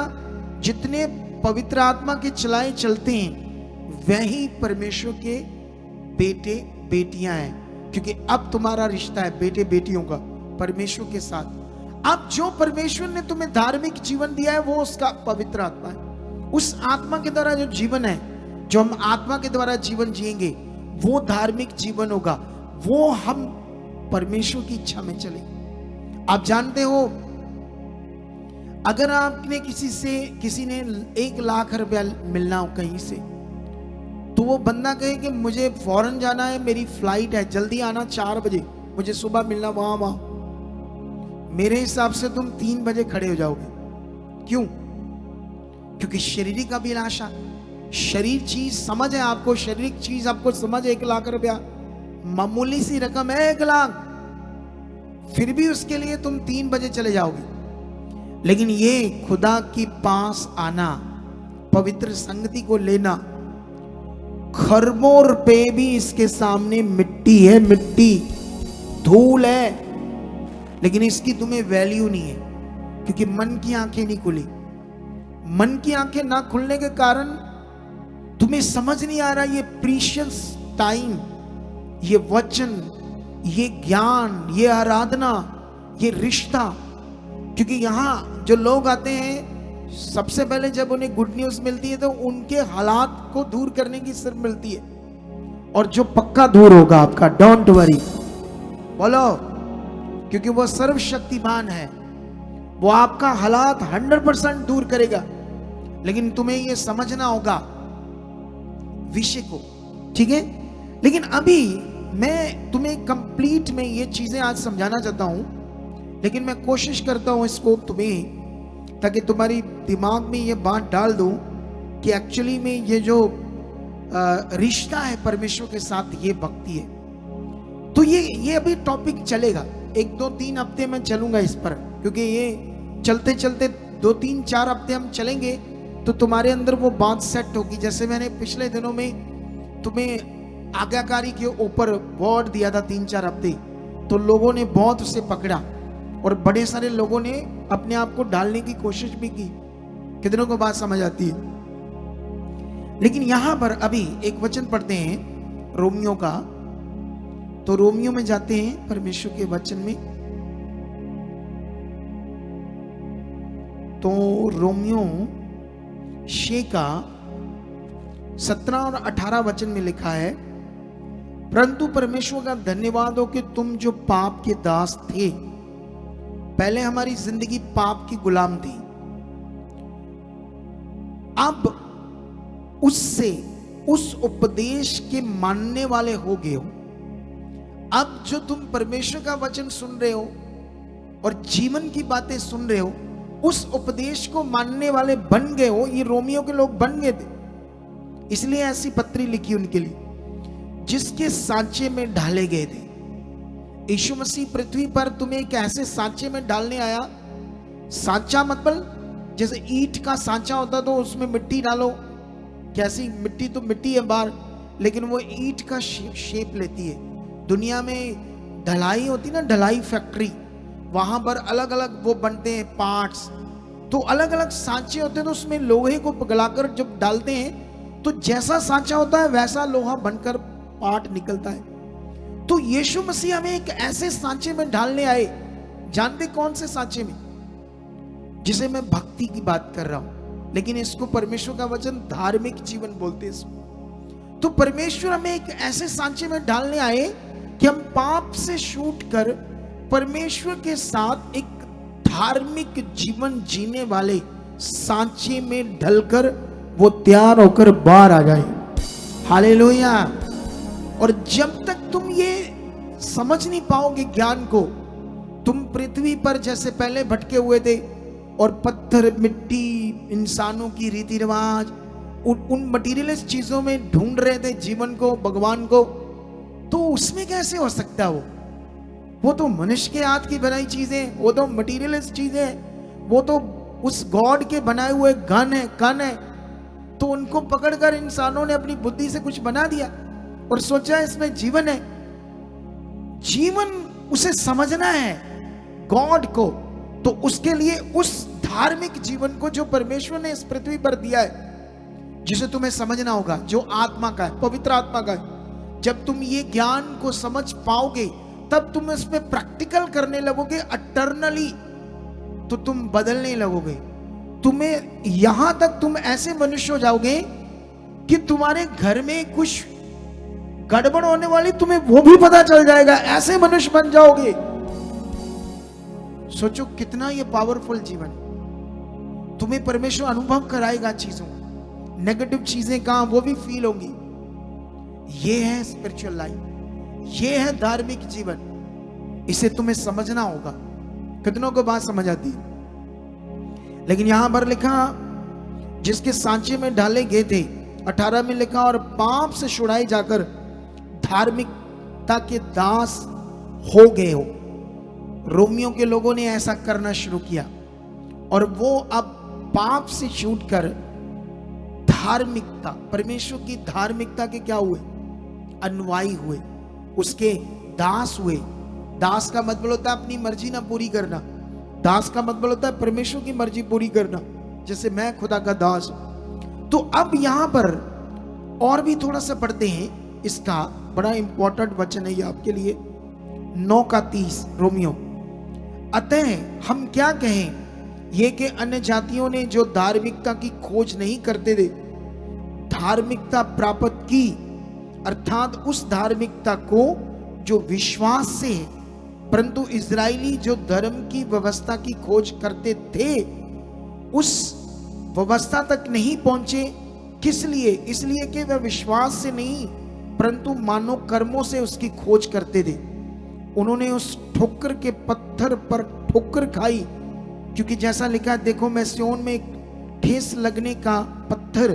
जितने पवित्र आत्मा के चलाए चलते हैं वही परमेश्वर के बेटे बेटियां हैं। क्योंकि अब तुम्हारा रिश्ता है बेटे बेटियों का परमेश्वर के साथ। अब जो परमेश्वर ने तुम्हें धार्मिक जीवन दिया है वो उसका पवित्र आत्मा है, उस आत्मा के द्वारा जो जीवन है, जो हम आत्मा के द्वारा जीवन जिएंगे, वो धार्मिक जीवन होगा, वो हम परमेश्वर की इच्छा में चले। आप जानते हो, अगर आपने किसी ने 1 लाख रुपया मिलना हो कहीं से, तो वो बंदा कहे कि मुझे फौरन जाना है, मेरी फ्लाइट है, जल्दी आना 4 बजे, मुझे सुबह मिलना वहां, मेरे हिसाब से तुम 3 बजे खड़े हो जाओगे। क्यों? क्योंकि शारीरिक अभिलाषा, शरीर चीज समझ है आपको, शारीरिक चीज आपको समझ है। 1 लाख रुपया मामूली सी रकम है, 1 लाख, फिर भी उसके लिए तुम 3 बजे चले जाओगे। लेकिन ये खुदा के पास आना, पवित्र संगति को लेना, खरबों रुपए भी इसके सामने मिट्टी है, मिट्टी, धूल है, लेकिन इसकी तुम्हें वैल्यू नहीं है, क्योंकि मन की आंखें नहीं खुली। मन की आंखें ना खुलने के कारण तुम्हें समझ नहीं आ रहा ये प्रीशियस टाइम, ये वचन, ये ज्ञान, ये आराधना, ये रिश्ता। क्योंकि यहां जो लोग आते हैं, सबसे पहले जब उन्हें गुड न्यूज मिलती है तो उनके हालात को दूर करने की सिर्फ मिलती है, और जो पक्का दूर होगा आपका, डोंट वरी, बोलो, क्योंकि वो सर्वशक्तिमान है, वो आपका हालात 100% दूर करेगा। लेकिन तुम्हें ये समझना होगा विषय को, ठीक है? लेकिन अभी मैं तुम्हें कंप्लीट में ये चीजें आज समझाना चाहता हूं, लेकिन मैं कोशिश करता हूं इसको तुम्हें, ताकि तुम्हारी दिमाग में ये बात डाल दूं कि एक्चुअली में ये जो रिश्ता है परमेश्वर के साथ, ये भक्ति है। तो ये अभी टॉपिक चलेगा, 1 2 3 हफ्ते में चलूंगा इस पर, क्योंकि ये चलते चलते 2 3 4 हफ्ते हम चलेंगे तो तुम्हारे अंदर वो बात सेट होगी। जैसे मैंने पिछले दिनों में तुम्हें आज्ञाकारी के ऊपर वर्ड दिया था 3 4 हफ्ते, तो लोगों ने बहुत उसे पकड़ा, और बड़े सारे लोगों ने अपने आप को डालने की कोशिश भी की। कितनों को बात समझ आती है? लेकिन यहां पर अभी एक वचन पढ़ते हैं रोमियो का, तो रोमियो में जाते हैं परमेश्वर के वचन में। तो रोमियो 6 का 17 और 18 वचन में लिखा है, परंतु परमेश्वर का धन्यवाद हो कि तुम जो पाप के दास थे, पहले हमारी जिंदगी पाप की गुलाम थी, अब उससे उस उपदेश के मानने वाले हो गए हो। अब जो तुम परमेश्वर का वचन सुन रहे हो और जीवन की बातें सुन रहे हो, उस उपदेश को मानने वाले बन गए हो। ये रोमियो के लोग बन गए थे, इसलिए ऐसी पत्री लिखी उनके लिए, जिसके सांचे में ढाले गए थे। यीशु मसीह पृथ्वी पर तुम्हें एक ऐसे सांचे में डालने आया। सांचा मतलब जैसे ईंट का सांचा होता तो उसमें मिट्टी डालो, कैसी मिट्टी, तो मिट्टी है बाहर, लेकिन वो ईंट का शेप लेती है। दुनिया में ढलाई होती ना, ढलाई फैक्ट्री, वहां पर अलग अलग वो बनते हैं पार्ट्स, तो अलग अलग सांचे होते हैं, तो उसमें लोहे को पिघलाकर जब डालते हैं तो जैसा सांचा होता है वैसा लोहा बनकर पार्ट निकलता है। तो यीशु मसीह हमें एक ऐसे सांचे में ढालने आए, जानते कौन से सांचे में? जिसे मैं भक्ति की बात कर रहा हूं, लेकिन इसको परमेश्वर का वचन धार्मिक जीवन बोलते हैं। तो परमेश्वर हमें एक ऐसे सांचे में डालने आए कि हम पाप से छूट कर परमेश्वर के साथ एक धार्मिक जीवन जीने वाले सांचे में ढलकर वो तैयार होकर बाहर आ जाए। हालेलुया। और जब तक तुम ये समझ नहीं पाओगे ज्ञान को, तुम पृथ्वी पर जैसे पहले भटके हुए थे और पत्थर, मिट्टी, इंसानों की रीति रिवाज, उन मटीरियलिस्ट चीजों में ढूंढ रहे थे जीवन को, भगवान को, तो उसमें कैसे हो सकता वो तो मनुष्य के हाथ की बनाई चीजें, वो तो मटीरियलिस्ट चीजें, वो तो उस गॉड के बनाए हुए गन है, तो उनको पकड़कर इंसानों ने अपनी बुद्धि से कुछ बना दिया और सोचा इसमें जीवन है। जीवन उसे समझना है गॉड को, तो उसके लिए उस धार्मिक जीवन को जो परमेश्वर ने इस पृथ्वी पर दिया है, जिसे तुम्हें समझना होगा, जो आत्मा का है, पवित्र आत्मा का है। जब तुम ये ज्ञान को समझ पाओगे तब तुम इसमें प्रैक्टिकल करने लगोगे, अटर्नली, तो तुम बदलने लगोगे। तुम्हें यहां तक तुम ऐसे मनुष्य हो जाओगे कि तुम्हारे घर में कुछ गड़बड़ होने वाली तुम्हें वो भी पता चल जाएगा, ऐसे मनुष्य बन जाओगे। सोचो कितना ये पावरफुल जीवन, तुम्हें परमेश्वर अनुभव कराएगा चीजों, नेगेटिव चीजें कहां वो भी फील होंगी। ये है स्पिरिचुअल लाइफ, ये है धार्मिक जीवन। इसे तुम्हें समझना होगा। कितनों को बात समझ आती है? लेकिन यहां पर लिखा जिसके सांचे में डाले गए थे, 18 में लिखा और पाप से छुड़ाए जाकर धार्मिकता के दास हो गए हो। रोमियो के लोगों ने ऐसा करना शुरू किया और वो अब पाप से छूटकर धार्मिकता, परमेश्वर की धार्मिकता के क्या हुए? अनुयायी हुए, उसके दास हुए। दास का मतलब होता है अपनी मर्जी ना पूरी करना, दास का मतलब होता है परमेश्वर की मर्जी पूरी करना, जैसे मैं खुदा का दास हूं। तो अब यहां पर और भी थोड़ा सा पढ़ते हैं, इसका बड़ा इंपॉर्टेंट वचन है ये आपके लिए, 9:30 रोमियो। अतः हम क्या कहें, ये कि अन्य जातियों ने जो धार्मिकता की खोज नहीं करते थे धार्मिकता प्राप्त की, अर्थात उस धार्मिकता को जो विश्वास से है, परंतु इजरायली जो धर्म की व्यवस्था की खोज करते थे उस व्यवस्था तक नहीं पहुंचे। किस लिए? इसलिए कि वह विश्वास से नहीं परंतु मानव कर्मों से उसकी खोज करते थे। उन्होंने उस ठोकर के पत्थर पर ठोकर खाई, क्योंकि जैसा लिखा है, देखो मैं सिय्योन में एक ठेस लगने का पत्थर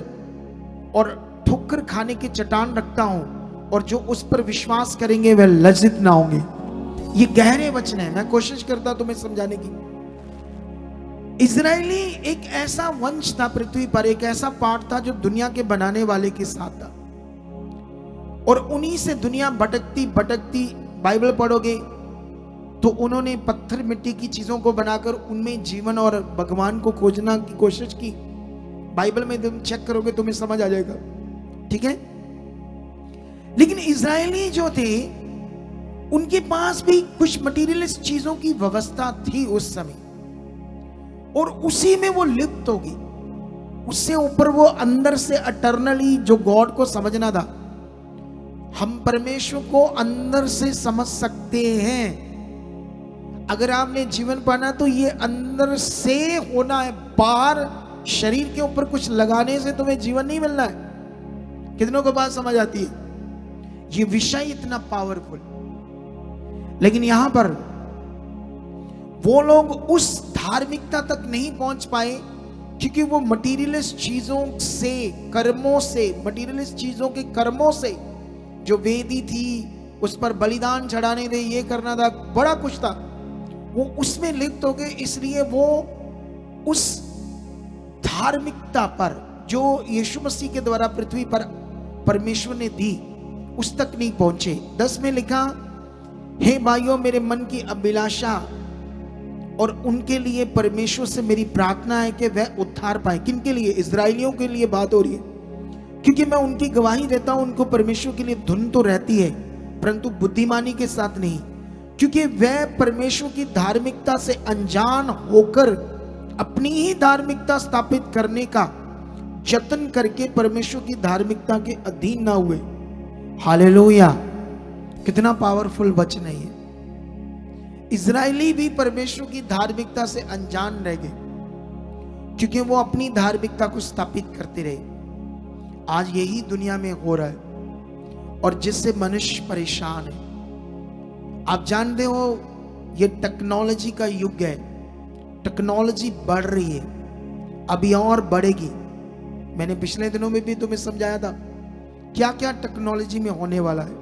और ठोकर खाने की चट्टान रखता हूं, और जो उस पर विश्वास करेंगे वह लज्जित ना होंगे। ये गहरे वचन है, मैं कोशिश करता तुम्हें समझाने की। इजरायली एक ऐसा वंश था पृथ्वी पर, एक ऐसा पार्ट था जो दुनिया के बनाने वाले के साथ था, और उन्हीं से दुनिया भटकती भटकती, बाइबल पढ़ोगे तो उन्होंने पत्थर मिट्टी की चीजों को बनाकर उनमें जीवन और भगवान को खोजना की कोशिश की। बाइबल में तुम चेक करोगे तुम्हें समझ आ जाएगा, ठीक है। लेकिन इजरायली जो थे उनके पास भी कुछ मटीरियलिस्ट चीजों की व्यवस्था थी उस समय, और उसी में वो लिप्त होगी। उससे ऊपर वो अंदर से अटर्नली जो गॉड को समझना था, हम परमेश्वर को अंदर से समझ सकते हैं। अगर आपने जीवन पाना तो ये अंदर से होना है, बाहर शरीर के ऊपर कुछ लगाने से तुम्हें जीवन नहीं मिलना है। कितनों को बात समझ आती है? ये विषय इतना पावरफुल। लेकिन यहां पर वो लोग उस धार्मिकता तक नहीं पहुंच पाए क्योंकि वो मटीरियलिस्ट चीजों से, कर्मों से, मटीरियलिस्ट चीजों के कर्मों से, जो वेदी थी उस पर बलिदान चढ़ाने थे, ये करना था, बड़ा कुछ था, वो उसमें लिप्त हो गए। इसलिए वो उस धार्मिकता पर जो यीशु मसीह के द्वारा पृथ्वी पर परमेश्वर ने दी उस तक नहीं पहुंचे। 10 में लिखा, हे भाइयों मेरे मन की अभिलाषा और उनके लिए परमेश्वर से मेरी प्रार्थना है कि वह उद्धार पाए। किन के लिए? इजराइलियों के लिए बात हो रही है, क्योंकि मैं उनकी गवाही देता हूं, उनको परमेश्वर के लिए धुन तो रहती है परंतु बुद्धिमानी के साथ नहीं, क्योंकि वह परमेश्वर की धार्मिकता से अनजान होकर अपनी ही धार्मिकता स्थापित करने का जतन करके परमेश्वर की धार्मिकता के अधीन ना हुए। हालेलुया! कितना पावरफुल वचन है ये। इजरायली भी परमेश्वर की धार्मिकता से अनजान रह गए क्योंकि वो अपनी धार्मिकता को स्थापित करते रहे। आज यही दुनिया में हो रहा है और जिससे मनुष्य परेशान है। आप जानते हो ये टेक्नोलॉजी का युग है, टेक्नोलॉजी बढ़ रही है, अभी और बढ़ेगी। मैंने पिछले दिनों में भी तुम्हें समझाया था क्या क्या टेक्नोलॉजी में होने वाला है,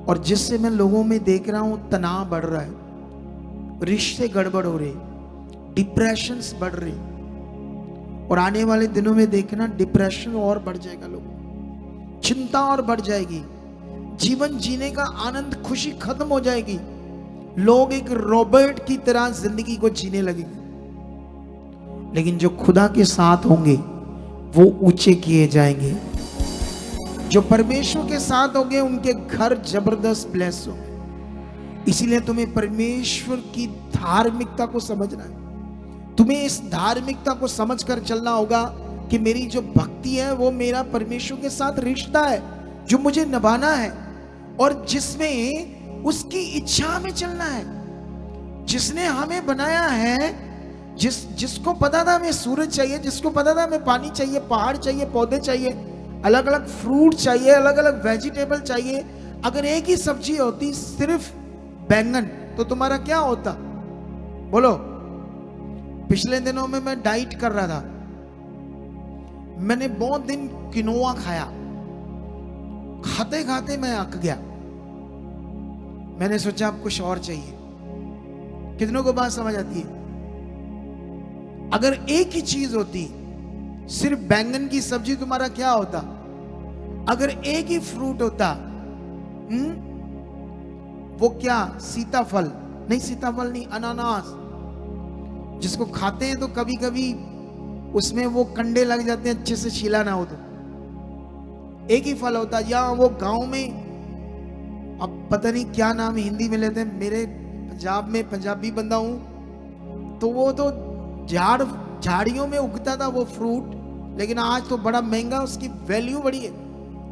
और जिससे मैं लोगों में देख रहा हूं तनाव बढ़ रहा है, रिश्ते गड़बड़ हो रहे, डिप्रेशंस बढ़ रहे, और आने वाले दिनों में देखना डिप्रेशन और बढ़ जाएगा, लोग चिंता और बढ़ जाएगी, जीवन जीने का आनंद, खुशी खत्म हो जाएगी, लोग एक रोबोट की तरह जिंदगी को जीने लगेंगे। लेकिन जो खुदा के साथ होंगे वो ऊंचे किए जाएंगे, जो परमेश्वर के साथ होंगे उनके घर जबरदस्त ब्लेस होंगे। इसीलिए तुम्हें परमेश्वर की धार्मिकता को समझना है। तुम्हें इस धार्मिकता को समझकर चलना होगा कि मेरी जो भक्ति है वो मेरा परमेश्वर के साथ रिश्ता है जो मुझे निभाना है, और जिसमें उसकी इच्छा में चलना है। जिसने हमें बनाया है, जिसको पता था हमें सूरज चाहिए, जिसको पता था हमें पानी चाहिए, पहाड़ चाहिए, पौधे चाहिए, अलग अलग फ्रूट चाहिए, अलग अलग वेजिटेबल चाहिए। अगर एक ही सब्जी होती सिर्फ बैंगन, तो तुम्हारा क्या होता? बोलो। पिछले दिनों में मैं डाइट कर रहा था, मैंने बहुत दिन किनोआ खाया, खाते खाते मैं अक गया। मैंने सोचा अब कुछ और चाहिए। कितनों को बात समझ आती है? अगर एक ही चीज होती, सिर्फ बैंगन की सब्जी, तुम्हारा क्या होता? अगर एक ही फ्रूट होता, वो क्या? सीताफल नहीं, सीताफल नहीं, अनानास, जिसको खाते हैं तो कभी कभी उसमें वो कंडे लग जाते हैं, अच्छे से छीला ना हो तो। एक ही फल होता। या वो गांव में, अब पता नहीं क्या नाम हिंदी में लेते हैं, मेरे पंजाब में पंजाबी बंदा हूं, तो वो तो झाड़ियों में उगता था वो फ्रूट, लेकिन आज तो बड़ा महंगा, उसकी वैल्यू बड़ी है,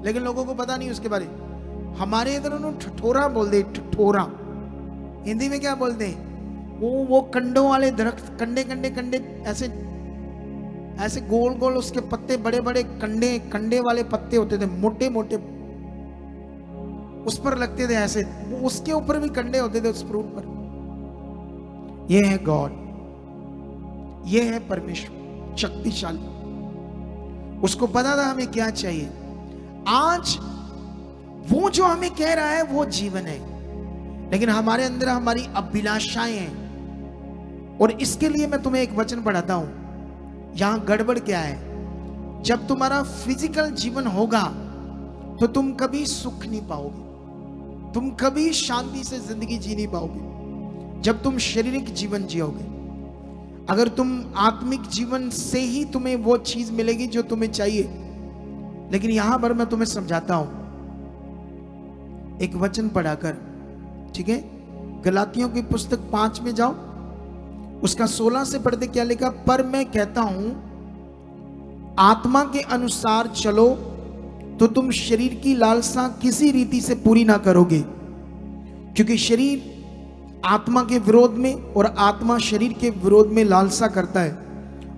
लेकिन लोगों को पता नहीं उसके बारे। हमारे इधर उन्होंने ठठोरा बोल दे, ठठोरा हिंदी में क्या बोलते हैं? वो कंडों वाले दरख्त, कंडे कंडे कंडे, ऐसे ऐसे गोल गोल, उसके पत्ते बड़े बड़े, कंडे वाले पत्ते होते थे, मोटे मोटे, उस पर लगते थे ऐसे, उसके ऊपर भी कंडे होते थे उस फ्रूट पर। ये है गॉड, ये है परमेश्वर शक्तिशाली। उसको पता था हमें क्या चाहिए। आज वो जो हमें कह रहा है वो जीवन है, लेकिन हमारे अंदर हमारी अभिलाषाएं हैं। और इसके लिए मैं तुम्हें एक वचन पढ़ाता हूं। यहां गड़बड़ क्या है? जब तुम्हारा फिजिकल जीवन होगा तो तुम कभी सुख नहीं पाओगे, तुम कभी शांति से जिंदगी जी नहीं पाओगे जब तुम शारीरिक जीवन जियोगे। अगर तुम आत्मिक जीवन से ही तुम्हें वो चीज मिलेगी जो तुम्हें चाहिए। लेकिन यहां पर मैं तुम्हें समझाता हूं एक वचन पढ़ाकर, ठीक है? गलातियों की पुस्तक 5 में जाओ, उसका 16 से पढ़ते क्या लिखा? पर मैं कहता हूं आत्मा के अनुसार चलो तो तुम शरीर की लालसा किसी रीति से पूरी ना करोगे, क्योंकि शरीर आत्मा के विरोध में और आत्मा शरीर के विरोध में लालसा करता है,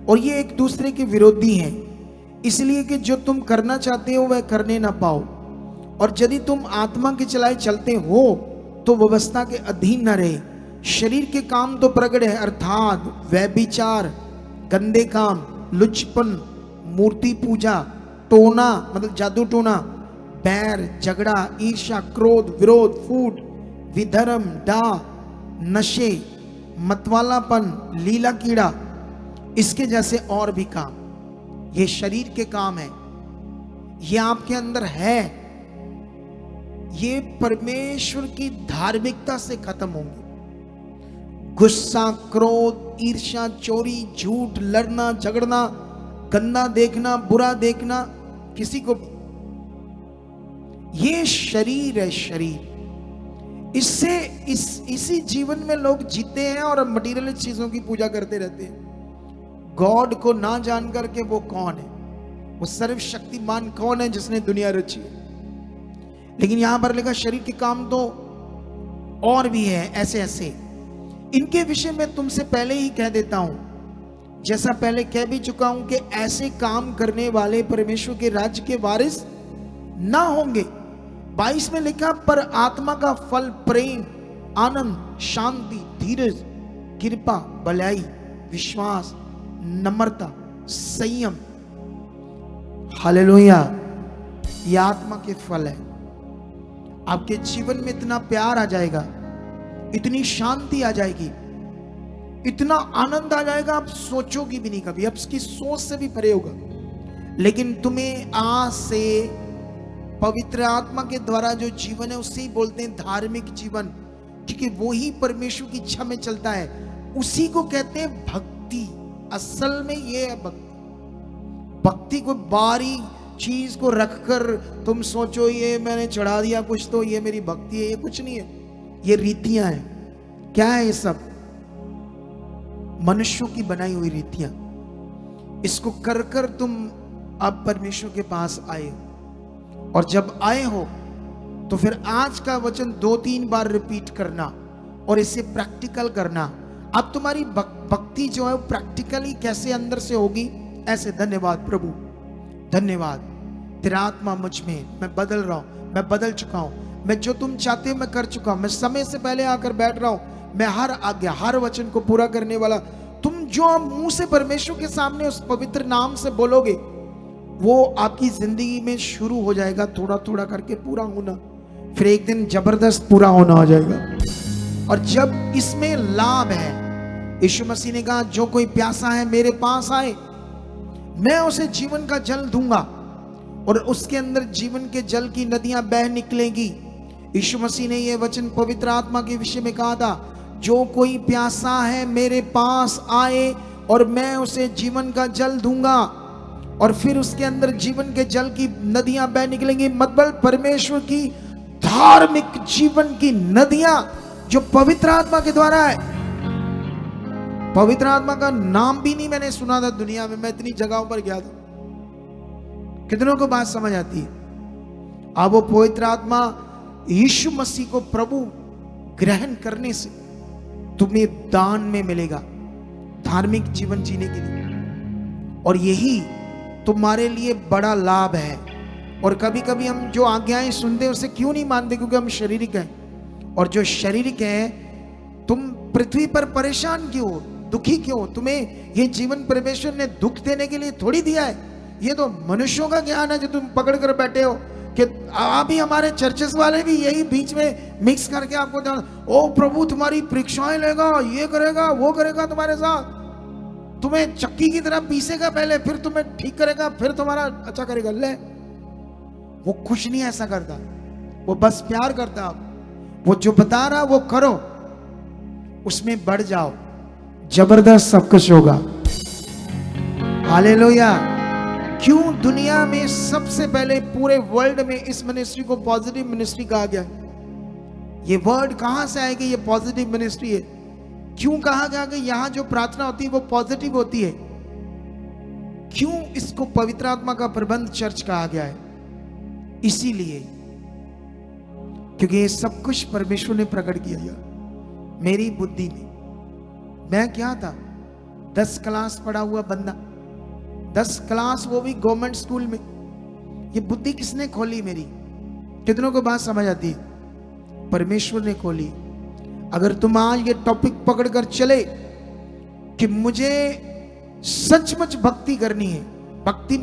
और ये एक दूसरे के विरोधी हैं, इसलिए कि जो तुम करना चाहते हो वह करने ना पाओ। और यदि तुम आत्मा के चलाए चलते हो तो व्यवस्था के अधीन न रहे। शरीर के काम तो प्रगट है, अर्थात व्यभिचार, गंदे काम, लुचपन, मूर्ति पूजा, टोना मतलब जादू टोना, बैर, झगड़ा, ईर्ष्या, क्रोध, विरोध, फूट, विधर्म, डाह, नशे, मतवालापन, लीला कीड़ा, इसके जैसे और भी काम। ये शरीर के काम है, ये आपके अंदर है, ये परमेश्वर की धार्मिकता से खत्म होंगे। गुस्सा, क्रोध, ईर्ष्या, चोरी, झूठ, लड़ना, झगड़ना, गंदा देखना, बुरा देखना किसी को भी, ये शरीर है, शरीर। इससे इसी जीवन में लोग जीते हैं और मटीरियल चीजों की पूजा करते रहते हैं। गॉड को ना जान करके वो कौन है, वो सर्वशक्तिमान कौन है जिसने दुनिया रची है। लेकिन यहां पर लिखा शरीर के काम तो और भी है, ऐसे ऐसे। इनके विषय में तुमसे पहले ही कह देता हूं, जैसा पहले कह भी चुका हूं कि ऐसे काम करने वाले परमेश्वर के राज्य के वारिस ना होंगे। 22 में लिखा, पर आत्मा का फल प्रेम, आनंद, शांति, धीरज, कृपा, भलाई, विश्वास, नम्रता, संयम। हालेलुया। ये आत्मा के फल है। आपके जीवन में इतना प्यार आ जाएगा, इतनी शांति आ जाएगी, इतना आनंद आ जाएगा, आप सोचोगे भी नहीं कभी, अब इसकी सोच से भी परे होगा। लेकिन तुम्हें आज से पवित्र आत्मा के द्वारा जो जीवन है उसे ही बोलते हैं धार्मिक जीवन, क्योंकि वो ही परमेश्वर की इच्छा में चलता है, उसी को कहते हैं भक्ति। असल में ये है भक्ति। भक्ति को बारी चीज को रखकर तुम सोचो ये मैंने चढ़ा दिया कुछ तो ये मेरी भक्ति है, ये कुछ नहीं है, ये रीतियां हैं। क्या है ये सब? मनुष्यों की बनाई हुई रीतियां, इसको कर कर तुम अब परमेश्वर के पास आए हो। और जब आए हो तो फिर आज का वचन 2-3 बार रिपीट करना और इसे प्रैक्टिकल करना। अब तुम्हारी भक्ति जो है वो प्रैक्टिकली कैसे अंदर से होगी, ऐसे। धन्यवाद प्रभु, धन्यवाद, तेरा आत्मा मुझ में, मैं बदल रहा हूं, मैं बदल चुका हूं, मैं जो तुम चाहते हो मैं कर चुका हूं, मैं समय से पहले आकर बैठ रहा हूं, मैं हर आज्ञा हर वचन को पूरा करने वाला। तुम जो मुंह से परमेश्वर के सामने उस पवित्र नाम से बोलोगे, वो आपकी जिंदगी में शुरू हो जाएगा थोड़ा थोड़ा करके पूरा होना, फिर एक दिन जबरदस्त पूरा होना हो जाएगा। और जब इसमें लाभ है, यीशु मसीह ने कहा जो कोई प्यासा है मेरे पास आए, मैं उसे जीवन का जल दूंगा और उसके अंदर जीवन के जल की नदियां बह निकलेंगी। यीशु मसीह ने यह वचन पवित्र आत्मा के विषय में कहा था, जो कोई प्यासा है मेरे पास आए और मैं उसे जीवन का जल दूंगा, और फिर उसके अंदर जीवन के जल की नदियां बह निकलेंगी। मतलब परमेश्वर की धार्मिक जीवन की नदियां जो पवित्र आत्मा के द्वारा है। पवित्र आत्मा का नाम भी नहीं मैंने सुना था दुनिया में, मैं इतनी जगहों पर गया था। कितनों को बात समझ आती है? अब वो पवित्र आत्मा यीशु मसीह को प्रभु ग्रहण करने से तुम्हें दान में मिलेगा, धार्मिक जीवन जीने के लिए। और यही तुम्हारे लिए बड़ा लाभ है। और कभी कभी हम जो आज्ञाएं सुनते हैं उसे क्यों नहीं मानते? क्योंकि हम शारीरिक हैं, और जो शारीरिक है, तुम पृथ्वी पर परेशान क्यों, दुखी क्यों? तुम्हें ये जीवन परमेश्वर ने दुख देने के लिए थोड़ी दिया है। ये तो मनुष्यों का ज्ञान है जो तुम पकड़ कर बैठे हो। कि अभी हमारे चर्चेस वाले भी यही बीच में मिक्स करके आपको, ओ प्रभु तुम्हारी परीक्षाएं लेगा, ये करेगा, वो करेगा तुम्हारे साथ, तुम्हें चक्की की तरह पीसेगा पहले, फिर तुम्हें ठीक करेगा, फिर तुम्हारा अच्छा करेगा। ले, वो कुछ नहीं ऐसा करता, वो बस प्यार करता। आप वो जो बता रहा वो करो, उसमें बढ़ जाओ, जबरदस्त सब कुछ होगा। हालेलुया। क्यों दुनिया में सबसे पहले पूरे वर्ल्ड में इस मिनिस्ट्री को पॉजिटिव मिनिस्ट्री कहा गया? ये वर्ड कहां से आएगी? ये पॉजिटिव मिनिस्ट्री है। क्यों कहा गया कि यहां जो प्रार्थना होती है वो पॉजिटिव होती है? क्यों इसको पवित्र आत्मा का प्रबंध चर्च कहा गया है? इसीलिए क्योंकि ये सब कुछ परमेश्वर ने प्रकट किया मेरी बुद्धि में। मैं क्या था, 10 क्लास पढ़ा हुआ बंदा, 10 क्लास वो भी गवर्नमेंट स्कूल में। ये बुद्धि किसने खोली मेरी? कितनों को बात समझ आती है? परमेश्वर ने खोली। अगर तुम आज ये टॉपिक पकड़कर चले कि मुझे सचमुच भक्ति करनी है, भक्ति